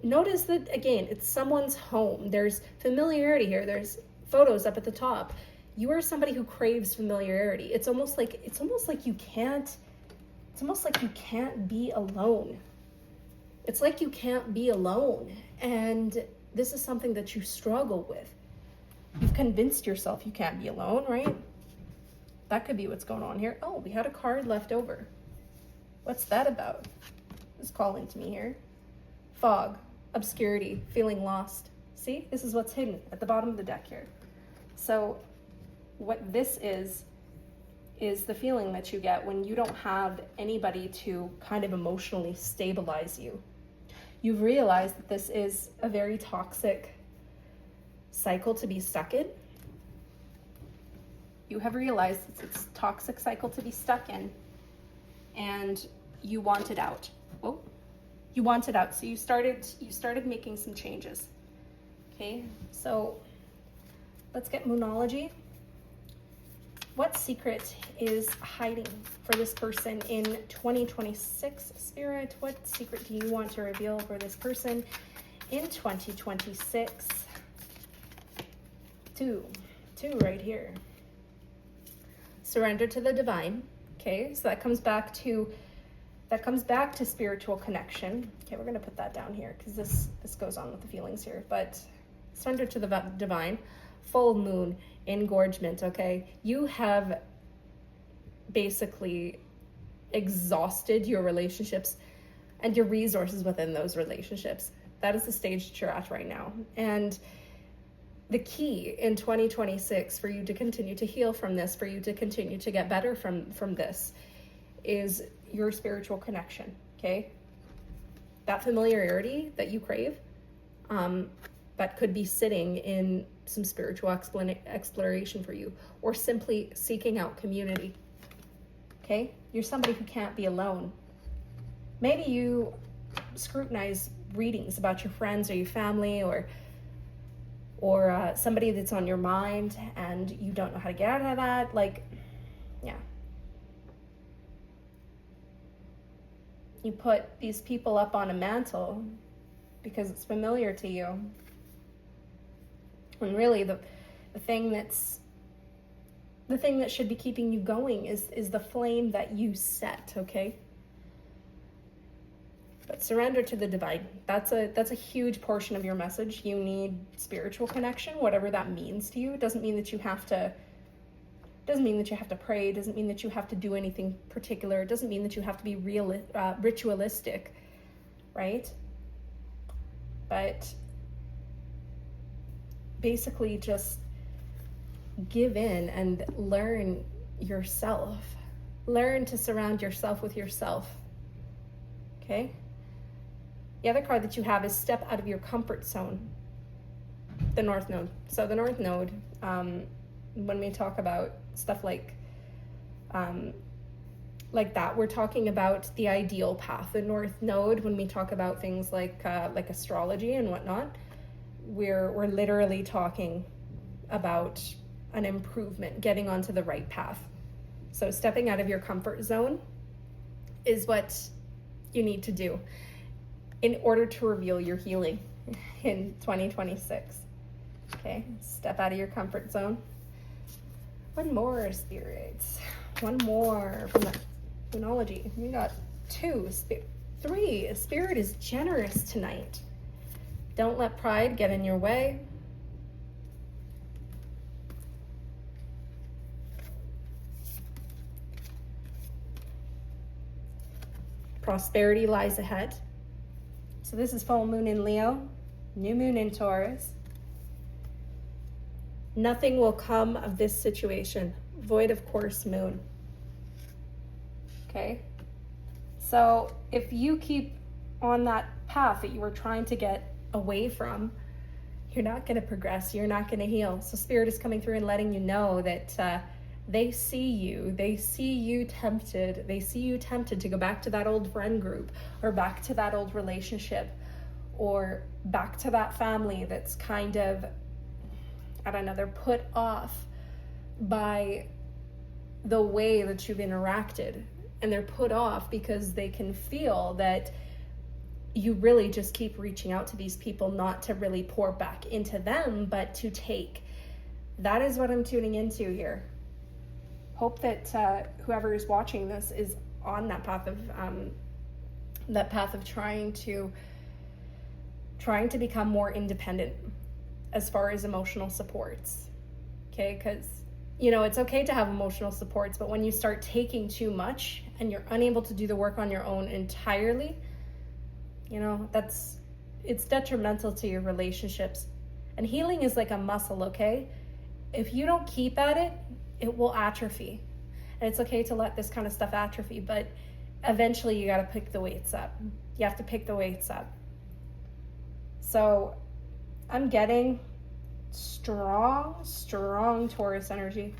notice that, again, it's someone's home. There's familiarity here. There's photos up at the top. You are somebody who craves familiarity. It's almost like you can't be alone. It's like you can't be alone. And this is something that you struggle with. You've convinced yourself you can't be alone, right? That could be what's going on here. Oh, we had a card left over. What's that about? It's calling to me here. Fog, obscurity, feeling lost. See, this is what's hidden at the bottom of the deck here. So what this is the feeling that you get when you don't have anybody to kind of emotionally stabilize you. You've realized that this is a very toxic cycle to be stuck in. You have realized it's a toxic cycle to be stuck in, and you want it out. Oh, you want it out. So you started making some changes. Okay, so let's get Moonology. What secret is hiding for this person in 2026, Spirit? What secret do you want to reveal for this person in 2026? Two right here. Surrender to the divine. Okay, so that comes back to spiritual connection. Okay, we're gonna put that down here because this goes on with the feelings here. But surrender to the divine. Full moon, engorgement. Okay, you have basically exhausted your relationships and your resources within those relationships. That is the stage that you're at right now. And the key in 2026 for you to continue to heal from this, for you to continue to get better from this, is your spiritual connection, okay? That familiarity that you crave, that could be sitting in some spiritual exploration for you, or simply seeking out community, okay? You're somebody who can't be alone. Maybe you scrutinize readings about your friends or your family, or somebody that's on your mind and you don't know how to get out of that. Like, yeah. You put these people up on a mantle because it's familiar to you. And really the thing that should be keeping you going is the flame that you set, okay? But surrender to the divine. That's a huge portion of your message. You need spiritual connection, whatever that means to you. It doesn't mean that you have to pray. It doesn't mean that you have to do anything particular. It doesn't mean that you have to be ritualistic, right? But basically just give in and learn yourself. Learn to surround yourself with yourself. Okay? The other card that you have is step out of your comfort zone. The North Node. So the North Node, when we talk about stuff like that, we're talking about the ideal path. The North Node, when we talk about things like astrology and whatnot, we're literally talking about an improvement, getting onto the right path. So stepping out of your comfort zone is what you need to do in order to reveal your healing in 2026. Okay, step out of your comfort zone. One more, spirits. One more from the Moonology. We got 2, 3. Spirit is generous tonight. Don't let pride get in your way. Prosperity lies ahead. So this is full moon in Leo, new moon in Taurus. Nothing will come of this situation. Void of course moon. Okay? So if you keep on that path that you were trying to get away from, you're not going to progress. You're not going to heal. So Spirit is coming through and letting you know that they see you. They see you tempted. They see you tempted to go back to that old friend group, or back to that old relationship, or back to that family that's kind of, I don't know, they're put off by the way that you've interacted. And they're put off because they can feel that you really just keep reaching out to these people, not to really pour back into them, but to take. That is what I'm tuning into here. Hope that whoever is watching this is on that path of trying to become more independent as far as emotional supports. Okay, because it's okay to have emotional supports, but when you start taking too much and you're unable to do the work on your own entirely, it's detrimental to your relationships. And healing is like a muscle, okay? If you don't keep at it, it will atrophy. And it's okay to let this kind of stuff atrophy, but eventually you got to pick the weights up. You have to pick the weights up. So I'm getting strong Taurus energy.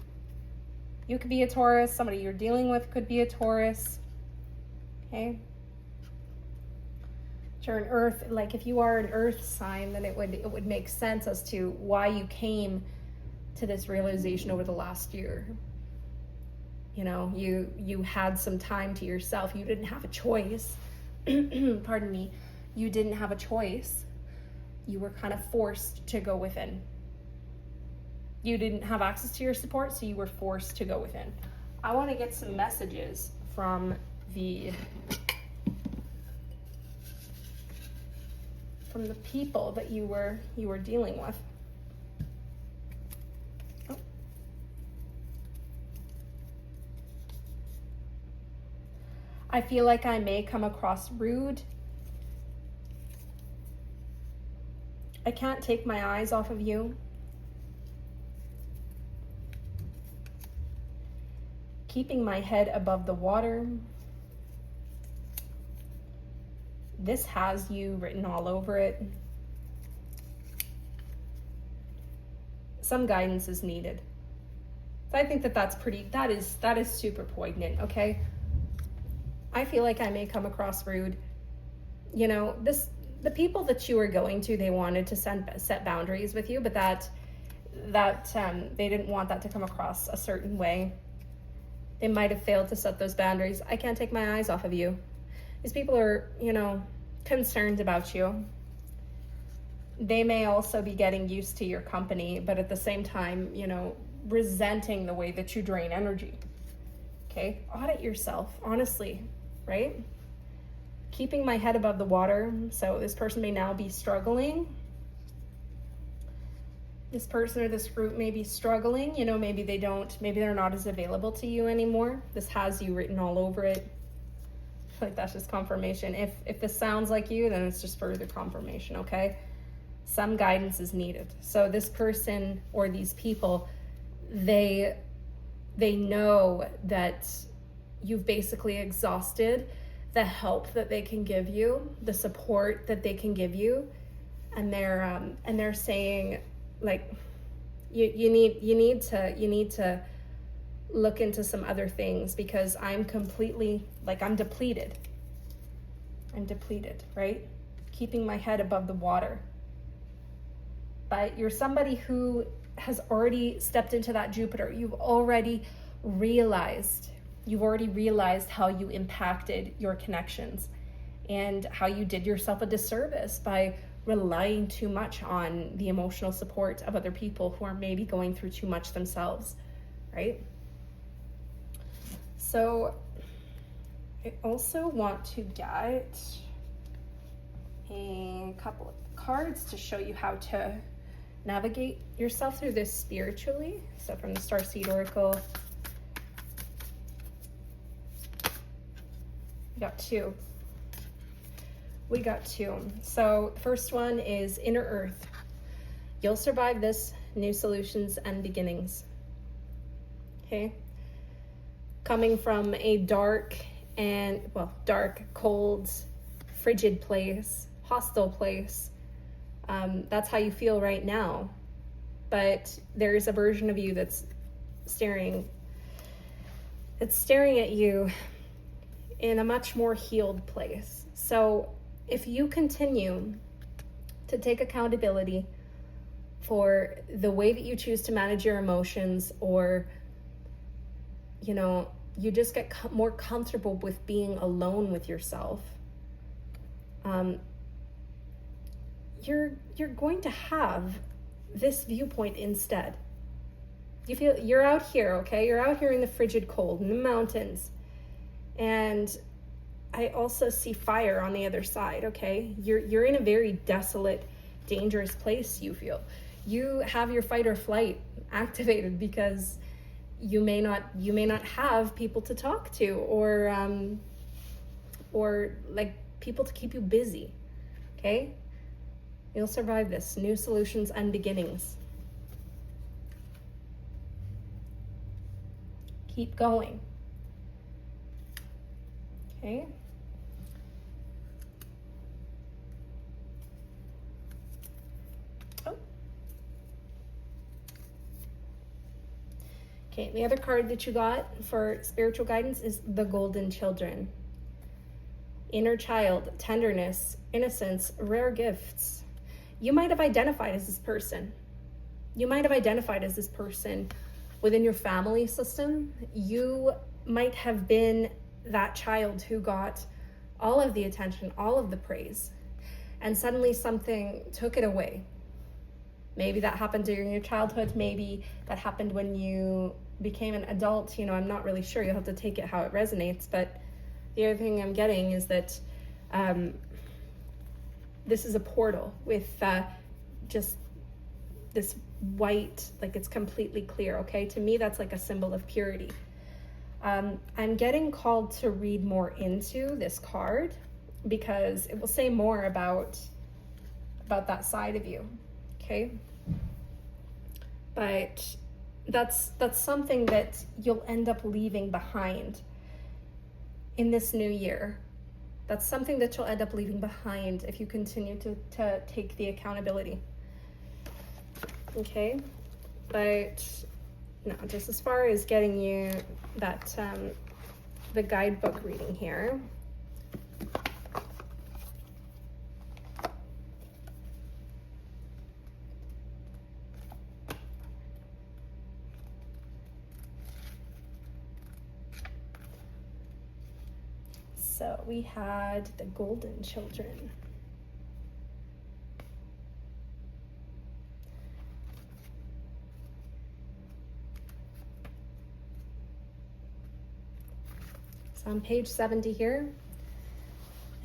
You could be a Taurus. Somebody you're dealing with could be a Taurus. Okay? You're an earth, like if you are an earth sign, then it would make sense as to why you came to this realization over the last year. You had some time to yourself. You didn't have a choice. Pardon me. You didn't have a choice. You were kind of forced to go within. You didn't have access to your support, so you were forced to go within. I want to get some messages from the people that you were dealing with. Oh. I feel like I may come across rude. I can't take my eyes off of you. Keeping my head above the water. This has you written all over it. Some guidance is needed. So I think that is super poignant, okay? I feel like I may come across rude. The people that you were going to, they wanted to set boundaries with you, but that they didn't want that to come across a certain way. They might have failed to set those boundaries. I can't take my eyes off of you. These people are, concerned about you. They may also be getting used to your company, but at the same time, resenting the way that you drain energy. Okay? Audit yourself, honestly, right? keeping my head above the water. So this person may now be struggling. This person or this group may be struggling, you know, maybe they're not as available to you anymore. This has you written all over it. Like that's just confirmation. If this sounds like you, then it's just further confirmation, okay? Some guidance is needed. So this person or these people, they know that you've basically exhausted the help that they can give you, the support that they can give you, and they're saying, like, you need to look into some other things, because I'm completely, like, I'm depleted, right? Keeping my head above the water. But you're somebody who has already stepped into that Jupiter. You've already realized how you impacted your connections and how you did yourself a disservice by relying too much on the emotional support of other people who are maybe going through too much themselves, right? So I also want to get a couple of cards to show you how to navigate yourself through this spiritually. So from the Starseed Oracle, we got two. So the first one is Inner Earth. You'll survive this, new solutions and beginnings. Okay. Coming from a dark, cold, frigid place, hostile place. That's how you feel right now. But there's a version of you that's staring at you in a much more healed place. So if you continue to take accountability for the way that you choose to manage your emotions, or, you know, you just get more comfortable with being alone with yourself, you're going to have this viewpoint instead. You feel you're out here, okay? You're out here in the frigid cold, in the mountains. And I also see fire on the other side, okay? You're in a very desolate, dangerous place, you feel. You have your fight or flight activated because you may not have people to talk to, or like people to keep you busy, okay? You'll survive this. New solutions and beginnings. Keep going. Okay. Oh. Okay, the other card that you got for spiritual guidance is the Golden Children. Inner child, tenderness, innocence, rare gifts. You might have identified as this person. You might have identified as this person within your family system. You might have been that child who got all of the attention, all of the praise, and suddenly something took it away. Maybe that happened during your childhood. Maybe that happened when you became an adult. You know, I'm not really sure. You'll have to take it how it resonates. But the other thing I'm getting is that this is a portal with just this white, like it's completely clear, okay? To me, that's like a symbol of purity. I'm getting called to read more into this card because it will say more about that side of you, okay? But that's something that you'll end up leaving behind in this new year. That's something that you'll end up leaving behind if you continue to take the accountability. Okay, but no, just as far as getting you that the guidebook reading here. So we had the Golden Children. So on page 70 here,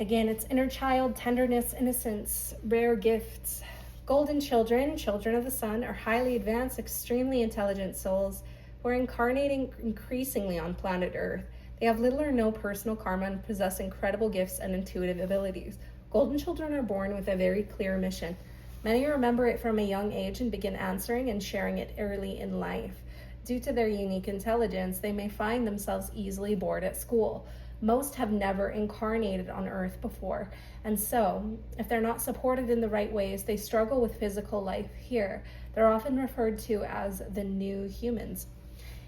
Again, it's inner child, tenderness, innocence, rare gifts. Golden children, children of the sun, are highly advanced, extremely intelligent souls who are incarnating increasingly on planet Earth. They have little or no personal karma and possess incredible gifts and intuitive abilities. Golden children are born with a very clear mission. Many remember it from a young age and begin answering and sharing it early in life. Due to their unique intelligence, they may find themselves easily bored at school. Most have never incarnated on Earth before, and so, if they're not supported in the right ways, they struggle with physical life here. They're often referred to as the new humans.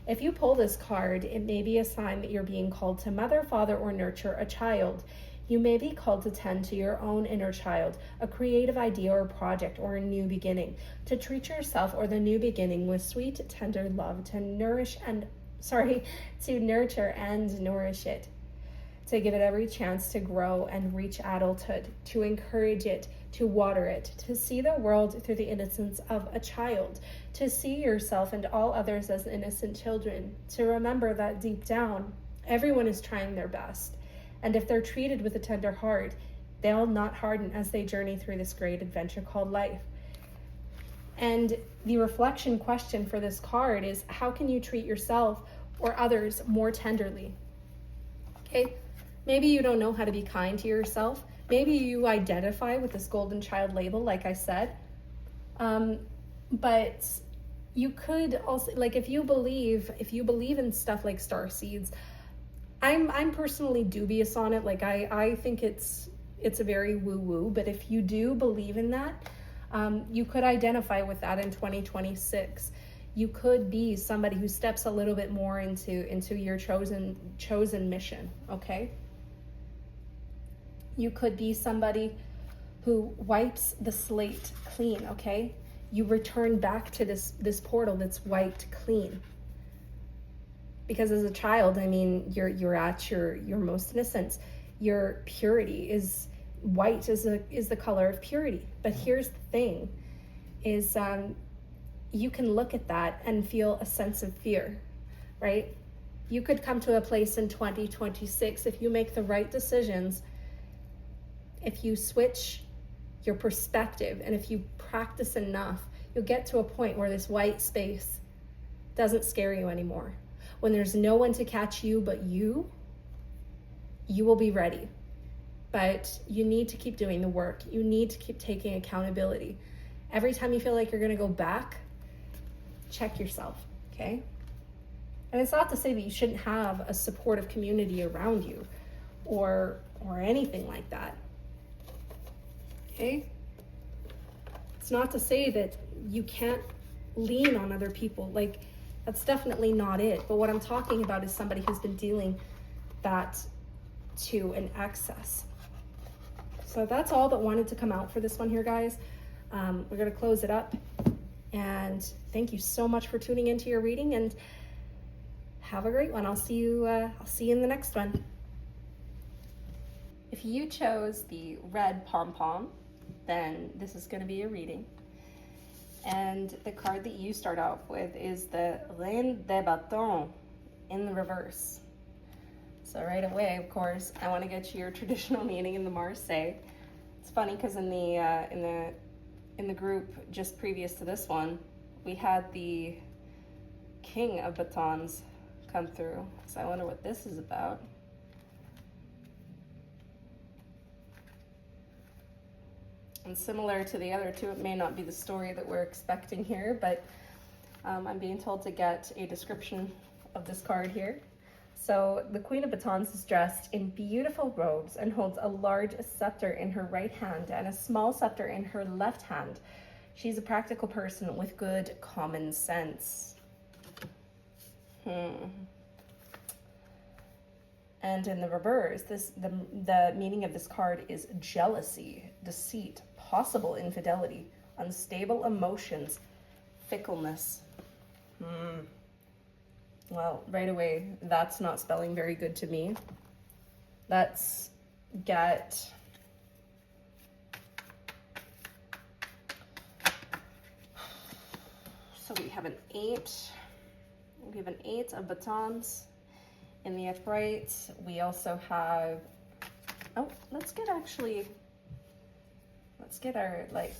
If you pull this card, it may be a sign that you're being called to mother, father, or nurture a child. You may be called to tend to your own inner child, a creative idea or project, or a new beginning, to treat yourself or the new beginning with sweet, tender love, to nurture and nourish it, to give it every chance to grow and reach adulthood, to encourage it, to water it, to see the world through the innocence of a child, to see yourself and all others as innocent children, to remember that deep down, everyone is trying their best. And if they're treated with a tender heart, they'll not harden as they journey through this great adventure called life. And the reflection question for this card is, how can you treat yourself or others more tenderly? Okay, maybe you don't know how to be kind to yourself. Maybe you identify with this golden child label, like I said. But you could also, like, if you believe in stuff like star seeds, I'm personally dubious on it. Like, I think it's a very woo-woo, but if you do believe in that, you could identify with that in 2026. You could be somebody who steps a little bit more into your chosen mission, okay? You could be somebody who wipes the slate clean, okay? You return back to this portal that's wiped clean. Because as a child, I mean, you're at your most innocence. Your purity is white is the color of purity. But here's the thing, is you can look at that and feel a sense of fear, right? You could come to a place in 2026 if you make the right decisions, if you switch your perspective, and if you practice enough, you'll get to a point where this white space doesn't scare you anymore. When there's no one to catch you but you will be ready. But you need to keep doing the work. You need to keep taking accountability. Every time you feel like you're gonna go back, check yourself, okay? And it's not to say that you shouldn't have a supportive community around you or anything like that, okay? It's not to say that you can't lean on other people. Like, that's definitely not it. But what I'm talking about is somebody who's been dealing that to an excess. So that's all that wanted to come out for this one here, guys. We're going to close it up. And thank you so much for tuning into your reading, and have a great one. I'll see you in the next one. If you chose the red Pompom, then this is going to be your reading. And the card that you start off with is the Reine de Bâton in the reverse. So right away, of course, I want to get you your traditional meaning in the Marseille. It's funny because in the group just previous to this one, we had the King of Batons come through. So I wonder what this is about. And similar to the other two, it may not be the story that we're expecting here, but I'm being told to get a description of this card here. So the Queen of Batons is dressed in beautiful robes and holds a large scepter in her right hand and a small scepter in her left hand. She's a practical person with good common sense. And in the reverse, the meaning of this card is jealousy, deceit, possible infidelity, unstable emotions, fickleness. Well, right away, that's not spelling very good to me. Let's get... So we have an 8. We have an 8 of batons in the upright. We also have Oh, let's get our, like,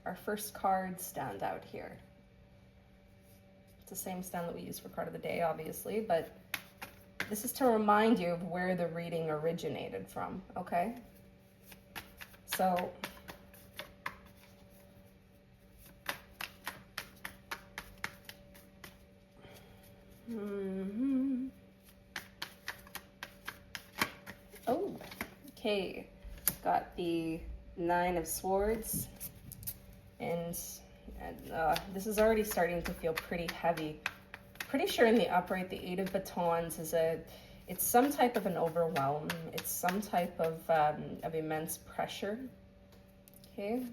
our first card stand out here. It's the same stand that we use for card of the day, obviously, but this is to remind you of where the reading originated from, okay? So, oh, okay. Got the Nine of Swords, and this is already starting to feel pretty heavy. Pretty sure in the upright, the Eight of Batons is it's some type of an overwhelm. It's some type of immense pressure. Okay.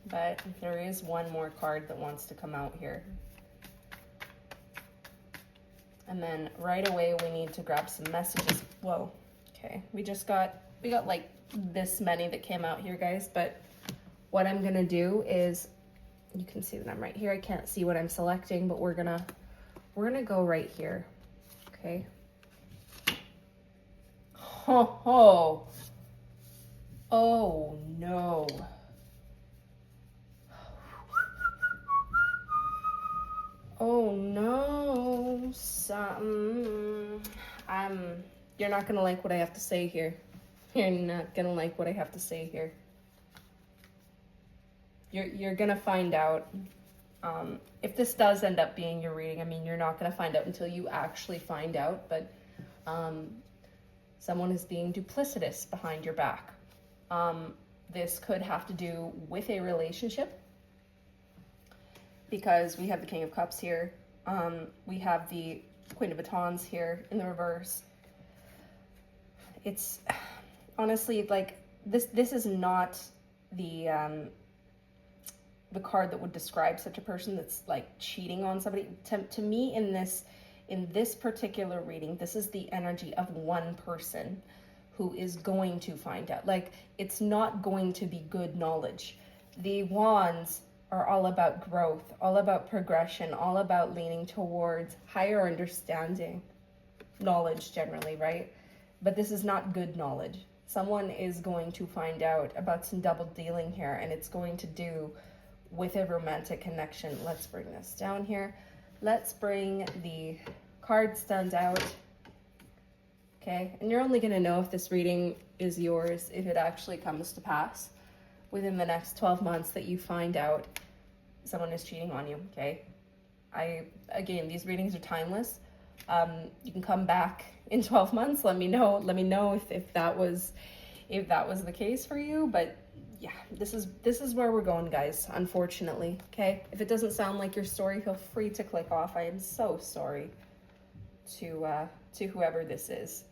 But there is one more card that wants to come out here. And then right away we need to grab some messages. Whoa. Okay. We got like this many that came out here, guys, but what I'm gonna do is, you can see that I'm right here. I can't see what I'm selecting, but we're gonna go right here. Okay. Ho ho. Oh no. Oh no. You're not gonna like what I have to say here. You're not gonna like what I have to say here. You're gonna find out. If this does end up being your reading, I mean, you're not gonna find out until you actually find out, but someone is being duplicitous behind your back. This could have to do with a relationship, because we have the King of Cups here. We have the Queen of Batons here in the reverse. It's honestly like this is not the card that would describe such a person that's like cheating on somebody. To me, in this particular reading, this is the energy of one person who is going to find out. Like, it's not going to be good knowledge. The Wands are all about growth, all about progression, all about leaning towards higher understanding, knowledge generally, right? But this is not good knowledge. Someone is going to find out about some double dealing here, and it's going to do with a romantic connection. Let's bring this down here. Let's bring the card stand out. Okay, and you're only going to know if this reading is yours if it actually comes to pass within the next 12 months that you find out someone is cheating on you, okay? Again, these readings are timeless. You can come back in 12 months. Let me know if that was the case for you. But yeah, this is where we're going, guys, unfortunately, okay? If it doesn't sound like your story, feel free to click off. I am so sorry to whoever this is.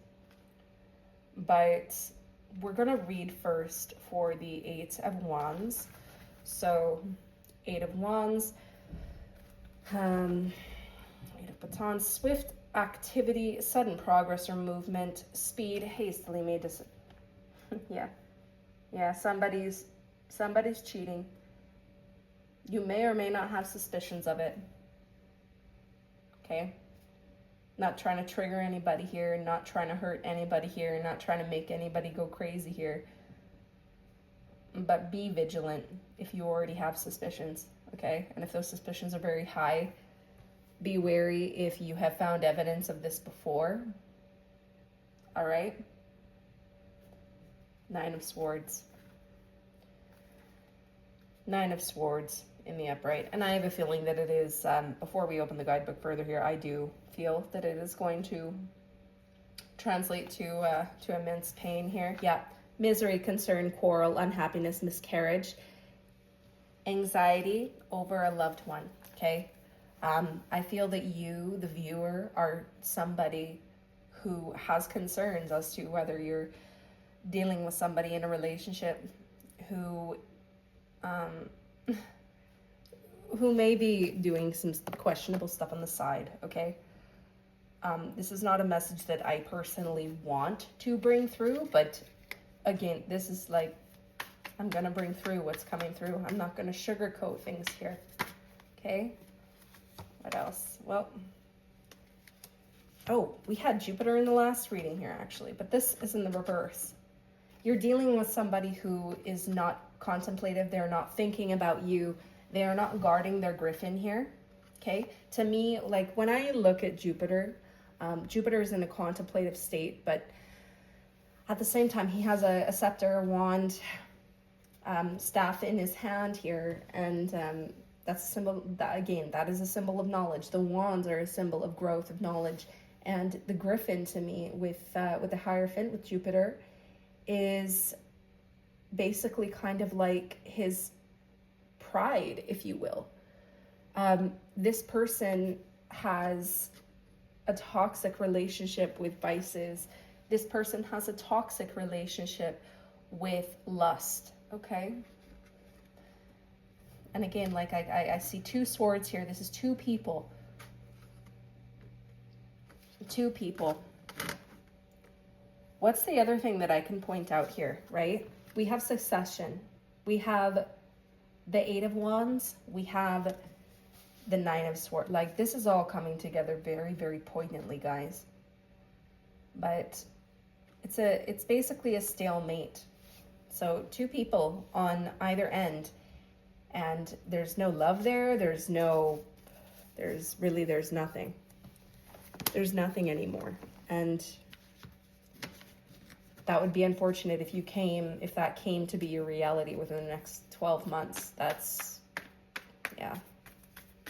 But we're gonna read first for the Eight of Wands. So, Eight of Wands, Eight of Batons, swift activity, sudden progress or movement, speed, hastily made decision. Yeah, somebody's cheating. You may or may not have suspicions of it. Okay? Not trying to trigger anybody here, not trying to hurt anybody here, not trying to make anybody go crazy here. But be vigilant if you already have suspicions, okay? And if those suspicions are very high, be wary if you have found evidence of this before. All right? Nine of Swords. Nine of Swords in the upright. And I have a feeling that it is, before we open the guidebook further here, I do feel that it is going to translate to immense pain here. Yeah. Misery, concern, quarrel, unhappiness, miscarriage, anxiety over a loved one, okay? I feel that you, the viewer, are somebody who has concerns as to whether you're dealing with somebody in a relationship who may be doing some questionable stuff on the side, okay? This is not a message that I personally want to bring through, but again, this is like, I'm going to bring through what's coming through. I'm not going to sugarcoat things here. Okay? What else? Well, Oh, we had Jupiter in the last reading here, actually, but this is in the reverse. You're dealing with somebody who is not contemplative. They're not thinking about you. They are not guarding their griffin here, okay? To me, like, when I look at Jupiter, Jupiter is in a contemplative state, but at the same time, he has a scepter, a wand, staff in his hand here, and that's a symbol, that, again, that is a symbol of knowledge. The wands are a symbol of growth, of knowledge. And the griffin, to me, with the Hierophant, with Jupiter, is basically kind of like his pride, if you will. This person has a toxic relationship with vices. This person has a toxic relationship with lust, okay? And again, like I see two swords here. This is two people. Two people. What's the other thing that I can point out here, right? We have succession. We have the Eight of Wands. We have the Nine of Swords. Like, this is all coming together very, very poignantly, guys. But it's basically a stalemate. So two people on either end, and there's no love there. There's nothing. There's nothing anymore. And that would be unfortunate if that came to be your reality within the next 12 months. That's, yeah.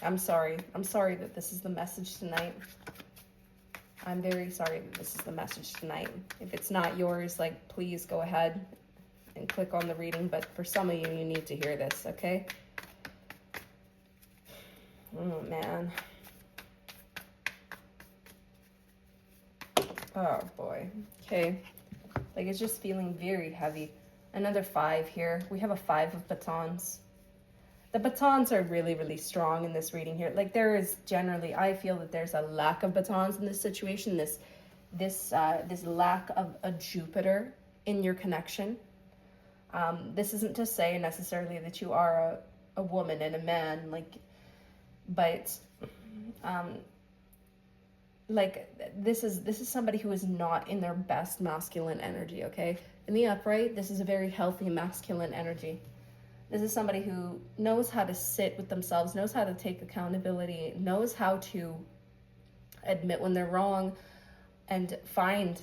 I'm sorry that this is the message tonight. I'm very sorry that this is the message tonight. If it's not yours, like, please go ahead and click on the reading. But for some of you, you need to hear this, okay? Oh, man. Oh, boy. Okay. Like, it's just feeling very heavy. Another 5 here. We have a 5 of batons. The batons are really, really strong in this reading here. Like, there is generally, I feel that there's a lack of batons in this situation. This lack of a Jupiter in your connection. This isn't to say necessarily that you are a woman and a man, like, but like, this is somebody who is not in their best masculine energy, okay? In the upright, this is a very healthy masculine energy. This is somebody who knows how to sit with themselves, knows how to take accountability, knows how to admit when they're wrong, and find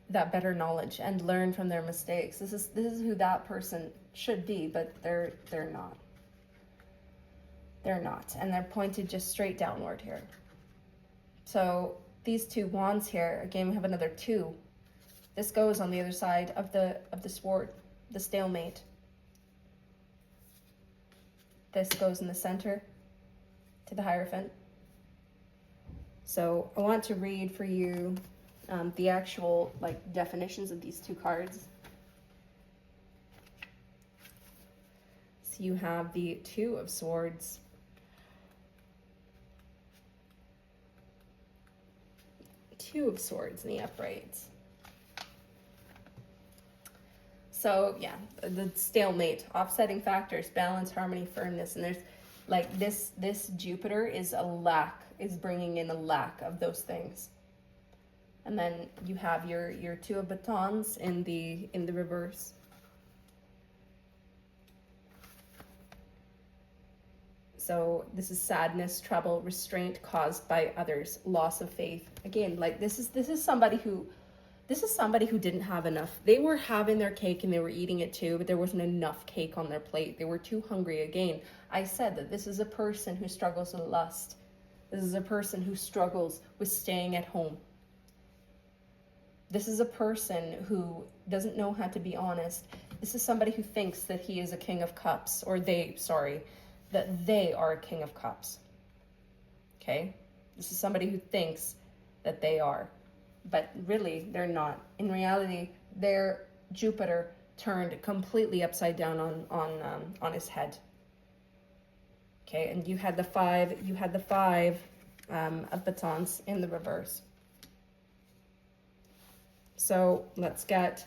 that better knowledge and learn from their mistakes. This is who that person should be, but they're not. They're not, and they're pointed just straight downward here. So these two wands here, again, we have another 2. This goes on the other side of the sword, the stalemate. This goes in the center to the Hierophant. So I want to read for you the actual, like, definitions of these 2 cards. So you have the 2 of Swords. Two of Swords in the uprights. So yeah, the stalemate, offsetting factors, balance, harmony, firmness, and there's like this Jupiter is bringing in a lack of those things. And then you have your 2 of batons in the reverse. So this is sadness, trouble, restraint caused by others, loss of faith. Again, like, this is somebody who didn't have enough. They were having their cake and they were eating it too, but there wasn't enough cake on their plate. They were too hungry. Again, I said that this is a person who struggles with lust. This is a person who struggles with staying at home. This is a person who doesn't know how to be honest. This is somebody who thinks that he is a king of cups, or that they are a king of cups. Okay? This is somebody who thinks that they are, but really they're not. In reality, their Jupiter turned completely upside down on his head. Okay, and you had the 5 of batons in the reverse. So let's get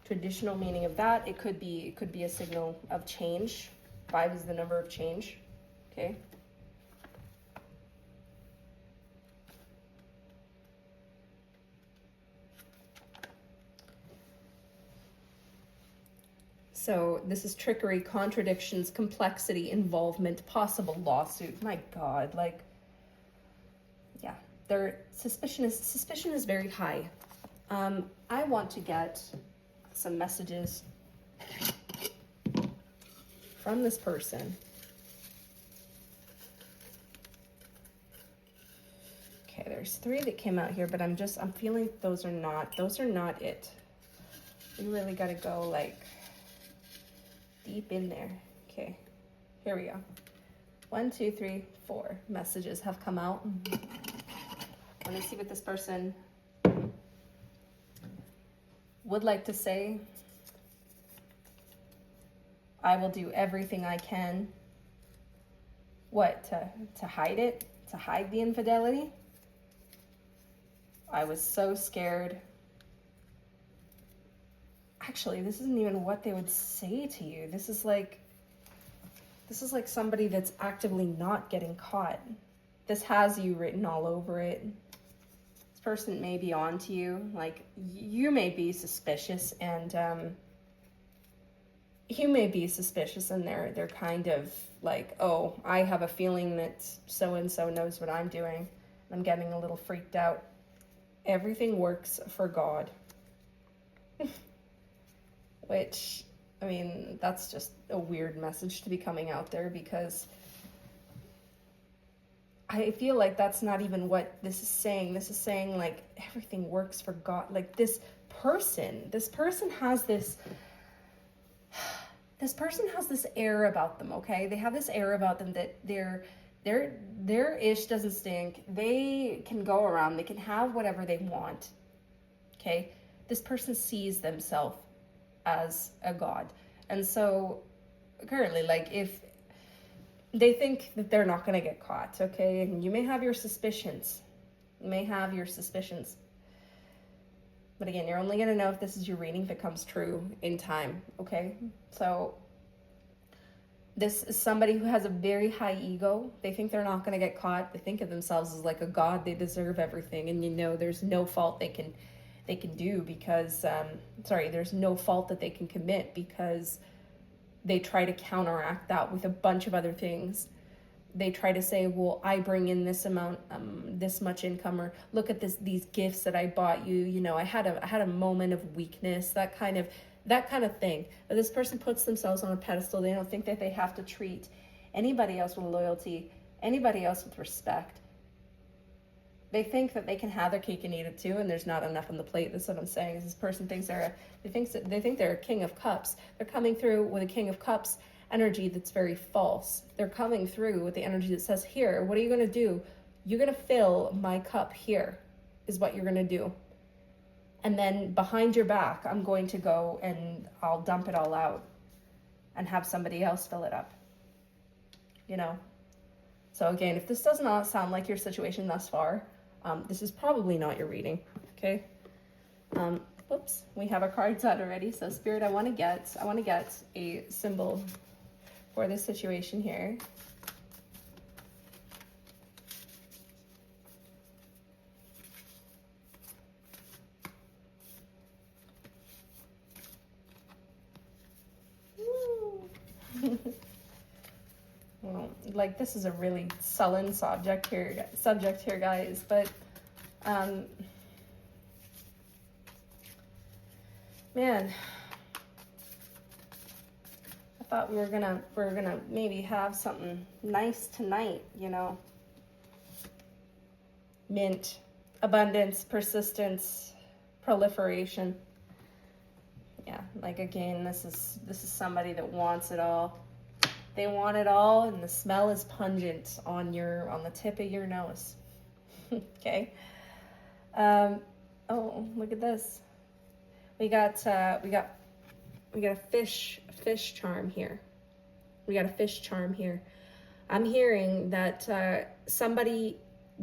traditional meaning of that. It could be a signal of change. 5 is the number of change. Okay. So this is trickery, contradictions, complexity, involvement, possible lawsuit. My God, like, yeah, their suspicion is very high. I want to get some messages from this person. Okay, there's 3 that came out here, but I'm feeling those are not it. You really got to go like deep in there. Okay, here we go. 1, 2, 3, 4 messages have come out. I want to see what this person would like to say. I will do everything I can. What, to hide it? To hide the infidelity? I was so scared. Actually, this isn't even what they would say to you. This is like somebody that's actively not getting caught. This has you written all over it. This person may be on to you. Like, you may be suspicious, and you may be suspicious, and they're kind of like, oh, I have a feeling that so-and-so knows what I'm doing. I'm getting a little freaked out. Everything works for God. Which, I mean, that's just a weird message to be coming out there, because I feel like that's not even what this is saying. This is saying, like, everything works for God. Like, this person has this air about them, okay? They have this air about them that their ish doesn't stink. They can go around. They can have whatever they want, okay? This person sees themselves as a god. And so currently, like, if they think that they're not going to get caught, okay, and you may have your suspicions, but again, you're only going to know if this is your reading if it comes true in time, okay? So this is somebody who has a very high ego. They think they're not going to get caught. They think of themselves as like a god. They deserve everything, and there's no fault they can do, because there's no fault that they can commit, because they try to counteract that with a bunch of other things. They try to say, well, I bring in this amount, this much income, or look at these gifts that I bought you. I had a moment of weakness, that kind of thing. But this person puts themselves on a pedestal. They don't think that they have to treat anybody else with loyalty, anybody else with respect. They think that they can have their cake and eat it too, and there's not enough on the plate. That's what I'm saying. Is this person thinks they think they're a king of cups. They're coming through with a king of cups energy that's very false. They're coming through with the energy that says, here, what are you going to do? You're going to fill my cup here, is what you're going to do. And then behind your back, I'm going to go and I'll dump it all out and have somebody else fill it up. So again, if this does not sound like your situation thus far, this is probably not your reading, okay? Whoops, we have our cards out already. So Spirit, I want to get a symbol for this situation here. Well, like, this is a really sullen subject here, guys, but man, I thought we were gonna maybe have something nice tonight, Mint, abundance, persistence, proliferation. Yeah, like, again, this is somebody that wants it all. They want it all, and the smell is pungent on the tip of your nose. Okay. Oh, look at this. We got a fish charm here. We got a fish charm here. I'm hearing that somebody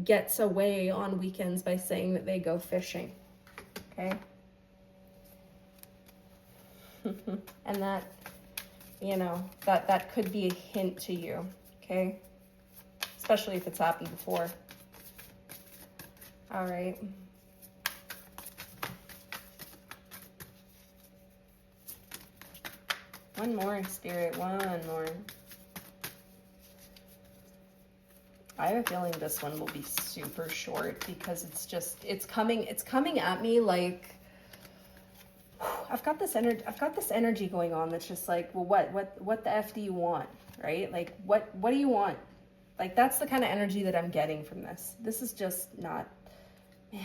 gets away on weekends by saying that they go fishing. Okay. And that, that could be a hint to you, okay? Especially if it's happened before. All right. One more, Spirit, one more. I have a feeling this one will be super short because it's coming at me like, I've got this energy going on that's just like, well, what the F do you want, right? Like, what do you want? Like, that's the kind of energy that I'm getting from this. This is just not, man.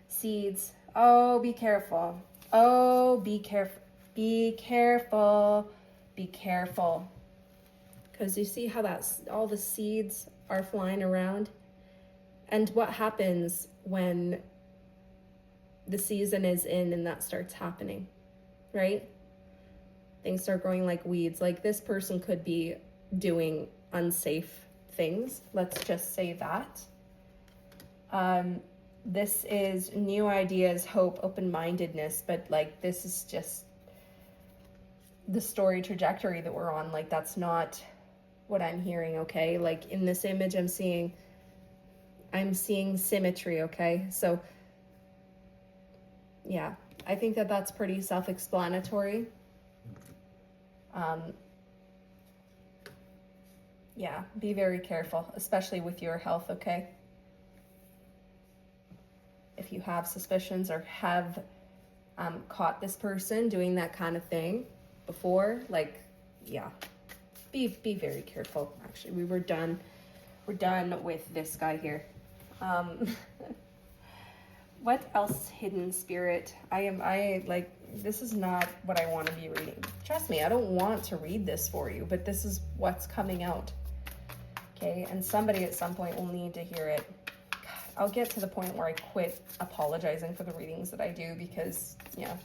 Seeds. Oh, be careful. Oh, be careful. Be careful. Be careful. Because you see how all the seeds are flying around? And what happens when the season is in and that starts happening, right? Things start growing like weeds. Like, this person could be doing unsafe things. Let's just say that. This is new ideas, hope, open-mindedness, but like, this is just the story trajectory that we're on. Like, that's not what I'm hearing, okay? Like, in this image, I'm seeing symmetry, okay? So yeah, I think that that's pretty self-explanatory. Yeah, be very careful, especially with your health, okay? If you have suspicions or have caught this person doing that kind of thing before, like, yeah, be very careful. Actually, we're done with this guy here. What else, hidden spirit? This is not what I want to be reading. Trust me, I don't want to read this for you, but this is what's coming out. Okay, and somebody at some point will need to hear it. I'll get to the point where I quit apologizing for the readings that I do, because, yeah,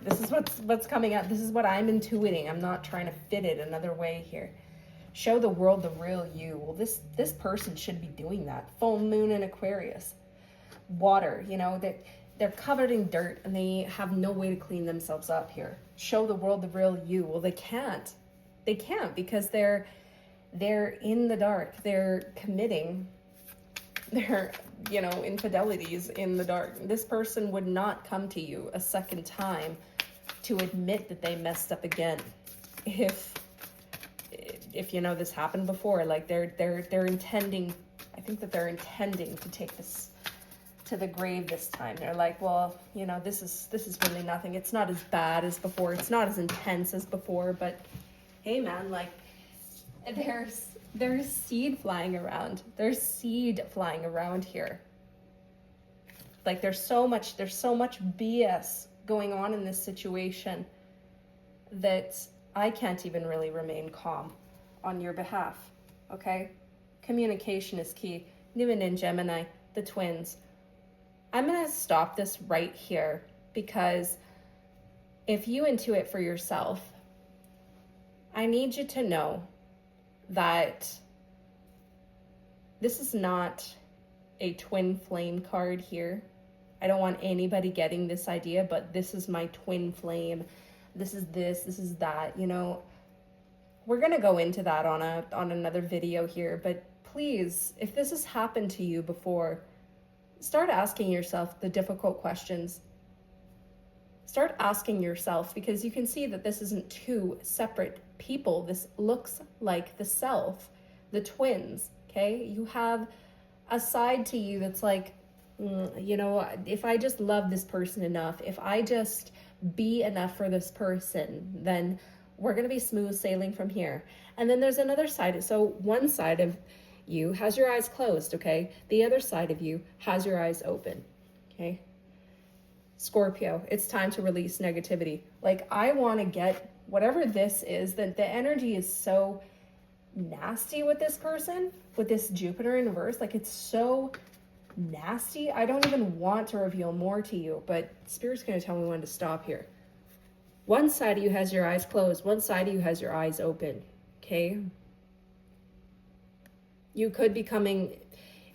this is what's coming out. This is what I'm intuiting. I'm not trying to fit it another way here. Show the world the real you. Well, this person should be doing that. Full moon in Aquarius. Water, you know, that they're covered in dirt and they have no way to clean themselves up here. Show the world the real you. Well, they can't. They can't, because they're in the dark. They're committing their, you know, infidelities in the dark. This person would not come to you a second time to admit that they messed up again. If you know this happened before, like they're intending, I think that they're intending to take this to the grave this time. They're like, well, you know, this is really nothing. It's not as bad as before. It's not as intense as before, but hey man, like, there's seed flying around. There's seed flying around here. Like, there's so much BS going on in this situation that I can't even really remain calm on your behalf, okay? Communication is key. New and in Gemini, the twins. I'm gonna stop this right here, because if you intuit for yourself, I need you to know that this is not a twin flame card here. I don't want anybody getting this idea, but this is my twin flame. This is that, you know. We're gonna go into that on another video here, but please, if this has happened to you before, start asking yourself the difficult questions. Start asking yourself, because you can see that this isn't two separate people. This looks like the self, the twins, okay? You have a side to you that's like, you know, if I just love this person enough, if I just be enough for this person, then we're going to be smooth sailing from here. And then there's another side. So one side of you has your eyes closed, okay? The other side of you has your eyes open, okay? Scorpio, it's time to release negativity. Like, I want to get whatever this is, that the energy is so nasty with this person, with this Jupiter in reverse. Like, it's so nasty. I don't even want to reveal more to you, but Spirit's going to tell me when to stop here. One side of you has your eyes closed. One side of you has your eyes open, okay? You could be coming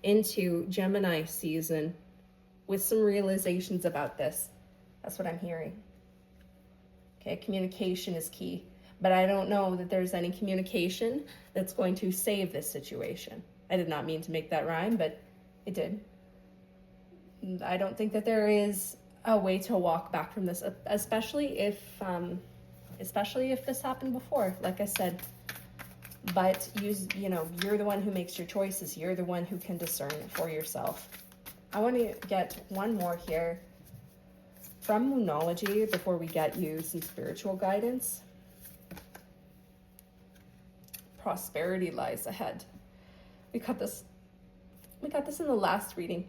into Gemini season with some realizations about this. That's what I'm hearing. Okay, communication is key. But I don't know that there's any communication that's going to save this situation. I did not mean to make that rhyme, but it did. I don't think that there is a way to walk back from this, especially if this happened before, like I said. But you know, you're the one who makes your choices. You're the one who can discern it for yourself. I want to get one more here from Moonology before we get you some spiritual guidance. Prosperity lies ahead. We got this in the last reading.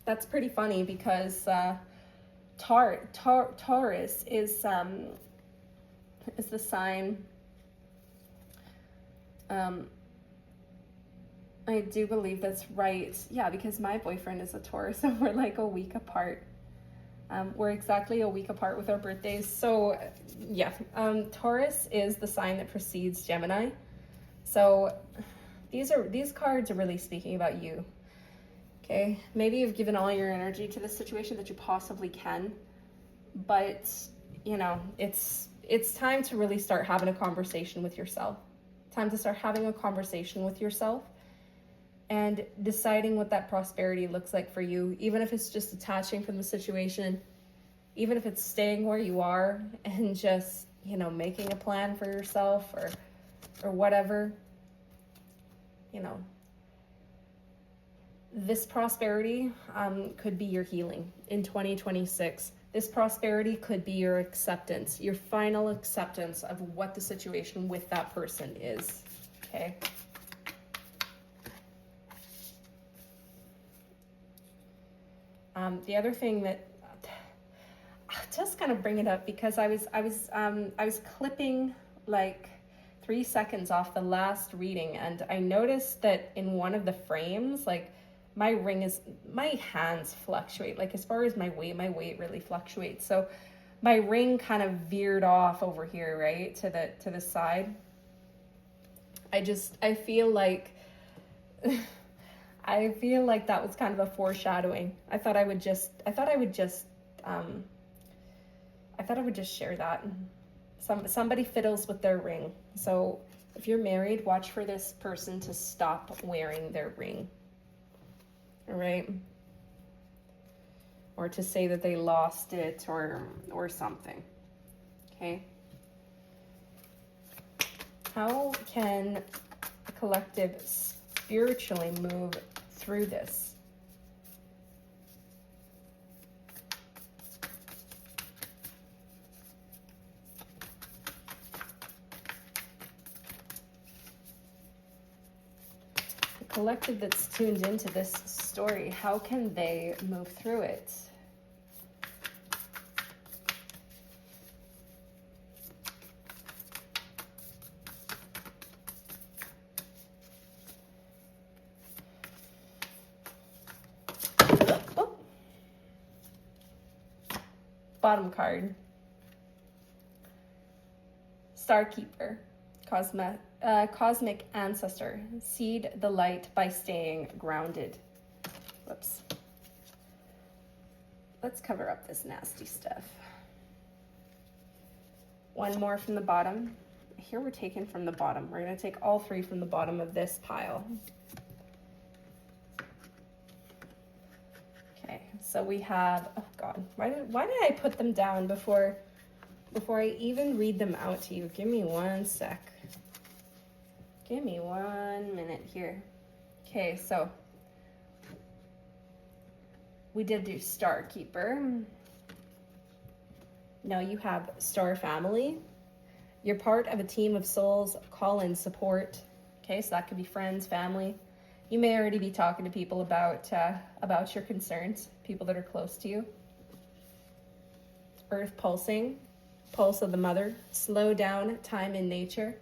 That's pretty funny because Taurus is the sign. I do believe that's right. Yeah, because my boyfriend is a Taurus, so we're like a week apart. We're exactly a week apart with our birthdays. So yeah, Taurus is the sign that precedes Gemini. So these cards are really speaking about you. Okay, maybe you've given all your energy to this situation that you possibly can, but you know, it's time to really start having a conversation with yourself. Time to start having a conversation with yourself and deciding what that prosperity looks like for you, even if it's just detaching from the situation, even if it's staying where you are and just, you know, making a plan for yourself or whatever. You know, this prosperity could be your healing in 2026. This prosperity could be your acceptance, your final acceptance of what the situation with that person is, okay? The other thing that, just kind of bring it up because I was clipping like 3 seconds off the last reading, and I noticed that in one of the frames, like my hands fluctuate. Like as far as my weight really fluctuates. So my ring kind of veered off over here, right? To the side. I feel like that was kind of a foreshadowing. I thought I would just share that. Somebody fiddles with their ring. So if you're married, watch for this person to stop wearing their ring. All right? Or to say that they lost it or something. Okay? How can a collective spiritually move through this? The collective that's tuned into this story, how can they move through it? Bottom card. Starkeeper. Cosmic ancestor. Seed the light by staying grounded. Whoops. Let's cover up this nasty stuff. One more from the bottom. Here we're taking from the bottom. We're going to take all three from the bottom of this pile. Okay, so we have, oh God, why did I put them down before I even read them out to you? Give me one sec. Give me 1 minute here. Okay, so we did do Star Keeper. Now you have Star Family. You're part of a team of souls. Call in support. Okay, so that could be friends, family. You may already be talking to people about your concerns, people that are close to you. Earth pulsing, pulse of the mother. Slow down time in nature.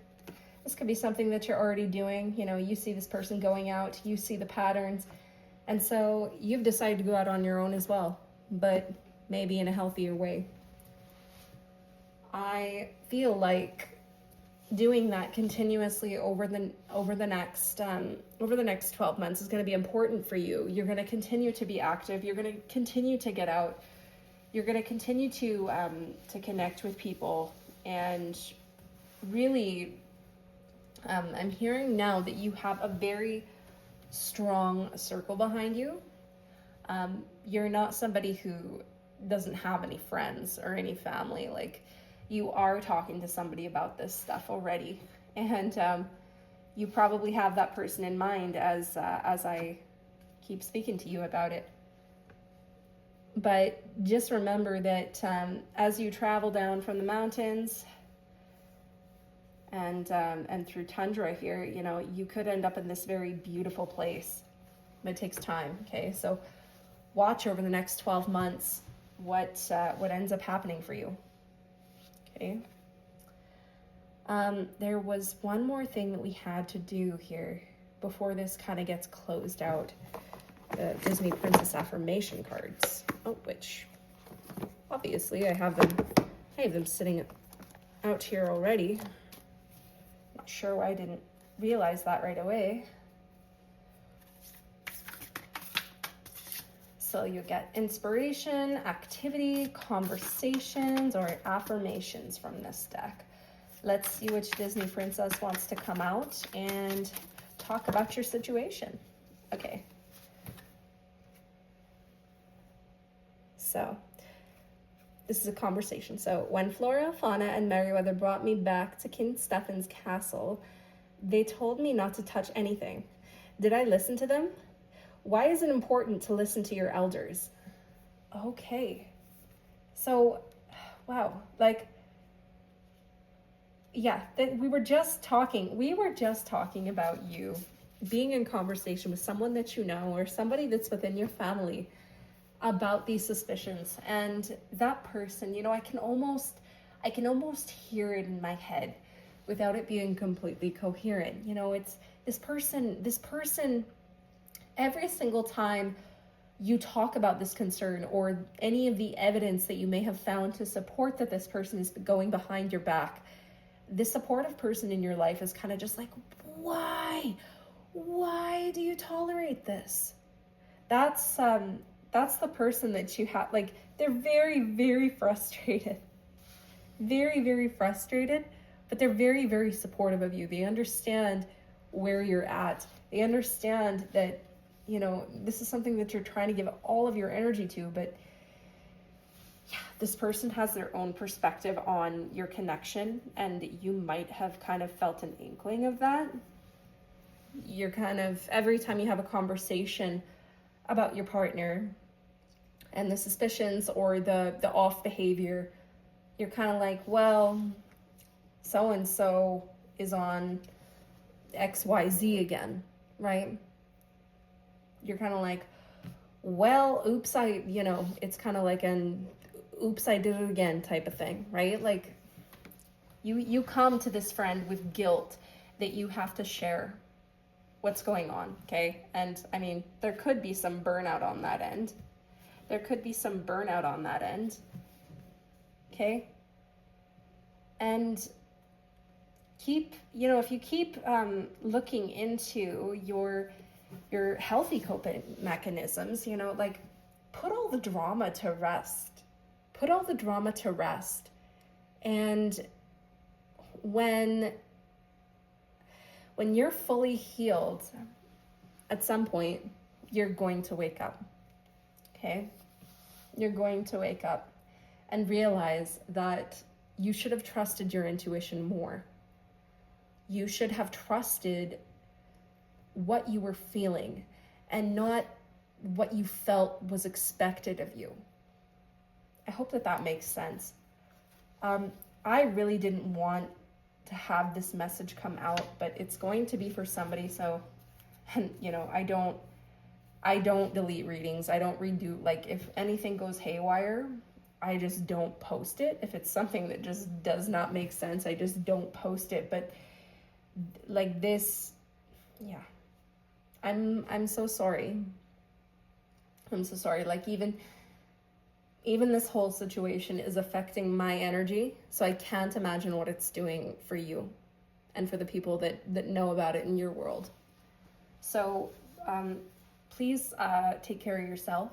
This could be something that you're already doing. You know, you see this person going out, you see the patterns, and so you've decided to go out on your own as well, but maybe in a healthier way. I feel like doing that continuously over the next 12 months is going to be important for you. You're going to continue to be active. You're going to continue to get out. You're going to continue to connect with people, and really, I'm hearing now that you have a very strong circle behind you. You're not somebody who doesn't have any friends or any family. Like, you are talking to somebody about this stuff already, and you probably have that person in mind as I keep speaking to you about it. But just remember that as you travel down from the mountains and through tundra here, you know, you could end up in this very beautiful place, but it takes time. Okay, so watch over the next 12 months what ends up happening for you. Okay. There was one more thing that we had to do here before this kind of gets closed out. The Disney Princess affirmation cards. Oh, which obviously I have them sitting out here already. Not sure why I didn't realize that right away. So you get inspiration, activity, conversations, or affirmations from this deck. Let's see which Disney princess wants to come out and talk about your situation. Okay. So this is a conversation. So when Flora, Fauna, and Merryweather brought me back to King Stephen's castle, they told me not to touch anything. Did I listen to them? Why is it important to listen to your elders? Okay. So, wow, like, yeah, we were just talking about you being in conversation with someone that you know or somebody that's within your family about these suspicions. And that person, you know, I can almost hear it in my head without it being completely coherent. You know, it's this person, every single time you talk about this concern or any of the evidence that you may have found to support that this person is going behind your back, this supportive person in your life is kind of just like, why do you tolerate this? That's the person that you have, like, they're very, very frustrated, but they're very, very supportive of you. They understand where you're at. They understand that, you know, this is something that you're trying to give all of your energy to, but yeah, this person has their own perspective on your connection, and you might have kind of felt an inkling of that. You're kind of, every time you have a conversation about your partner and the suspicions or the off behavior, you're kind of like, well, so-and-so is on XYZ again, right? You're kind of like, well, oops, it's kind of like an oops, I did it again type of thing, right? Like, you come to this friend with guilt that you have to share what's going on, okay? And I mean, there could be some burnout on that end. Okay? And if you keep looking into your healthy coping mechanisms, you know, like, put all the drama to rest. And when you're fully healed, at some point, you're going to wake up, okay? You're going to wake up and realize that you should have trusted your intuition more. You should have trusted what you were feeling and not what you felt was expected of you. I hope that makes sense. I really didn't want to have this message come out, but it's going to be for somebody. So, and you know, I don't delete readings. I don't redo, like, if anything goes haywire, I just don't post it. If it's something that just does not make sense, I just don't post it. But like this, yeah, I'm so sorry. I'm so sorry. Like, even this whole situation is affecting my energy, so I can't imagine what it's doing for you and for the people that know about it in your world. So please take care of yourself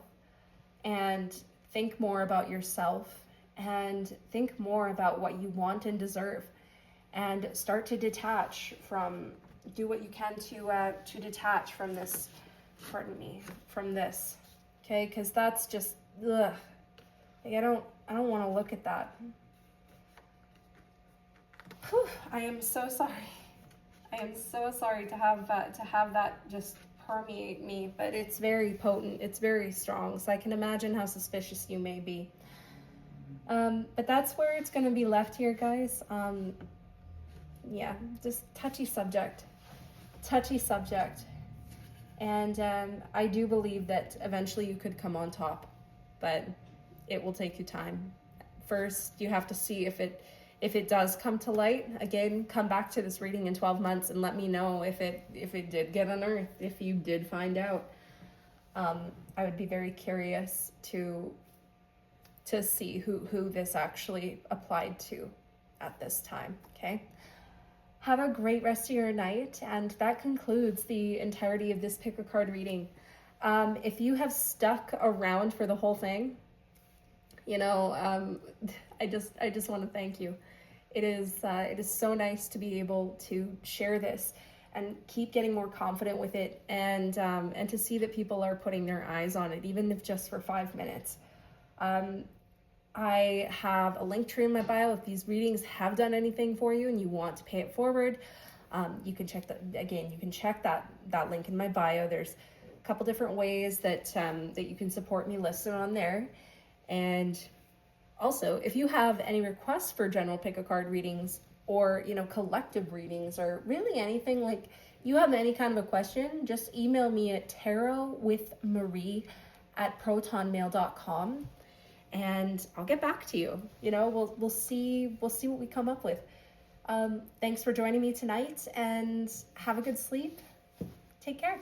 and think more about yourself and think more about what you want and deserve, and start to detach from, do what you can to detach from this, from this, okay? Because that's just, ugh. Like, I don't want to look at that. Whew, I am so sorry. I am so sorry to have that just permeate me, but it's very potent. It's very strong, so I can imagine how suspicious you may be. But that's where it's going to be left here, guys. Yeah, just touchy subject. And I do believe that eventually you could come on top, but it will take you time. First, you have to see if it does come to light. Again, come back to this reading in 12 months and let me know if it did get unearthed, if you did find out. I would be very curious to see who this actually applied to at this time, okay? Have a great rest of your night, and that concludes the entirety of this pick a card reading. If you have stuck around for the whole thing, you know, I just want to thank you. It is so nice to be able to share this and keep getting more confident with it, and to see that people are putting their eyes on it, even if just for 5 minutes. I have a link tree in my bio. If these readings have done anything for you and you want to pay it forward, you can check that. Again, you can check that link in my bio. There's a couple different ways that you can support me listed on there. And also, if you have any requests for general pick a card readings, or, you know, collective readings, or really anything, like you have any kind of a question, just email me at tarotwithmarie@protonmail.com. and I'll get back to you. You know, we'll see what we come up with. Thanks for joining me tonight, and have a good sleep. Take care.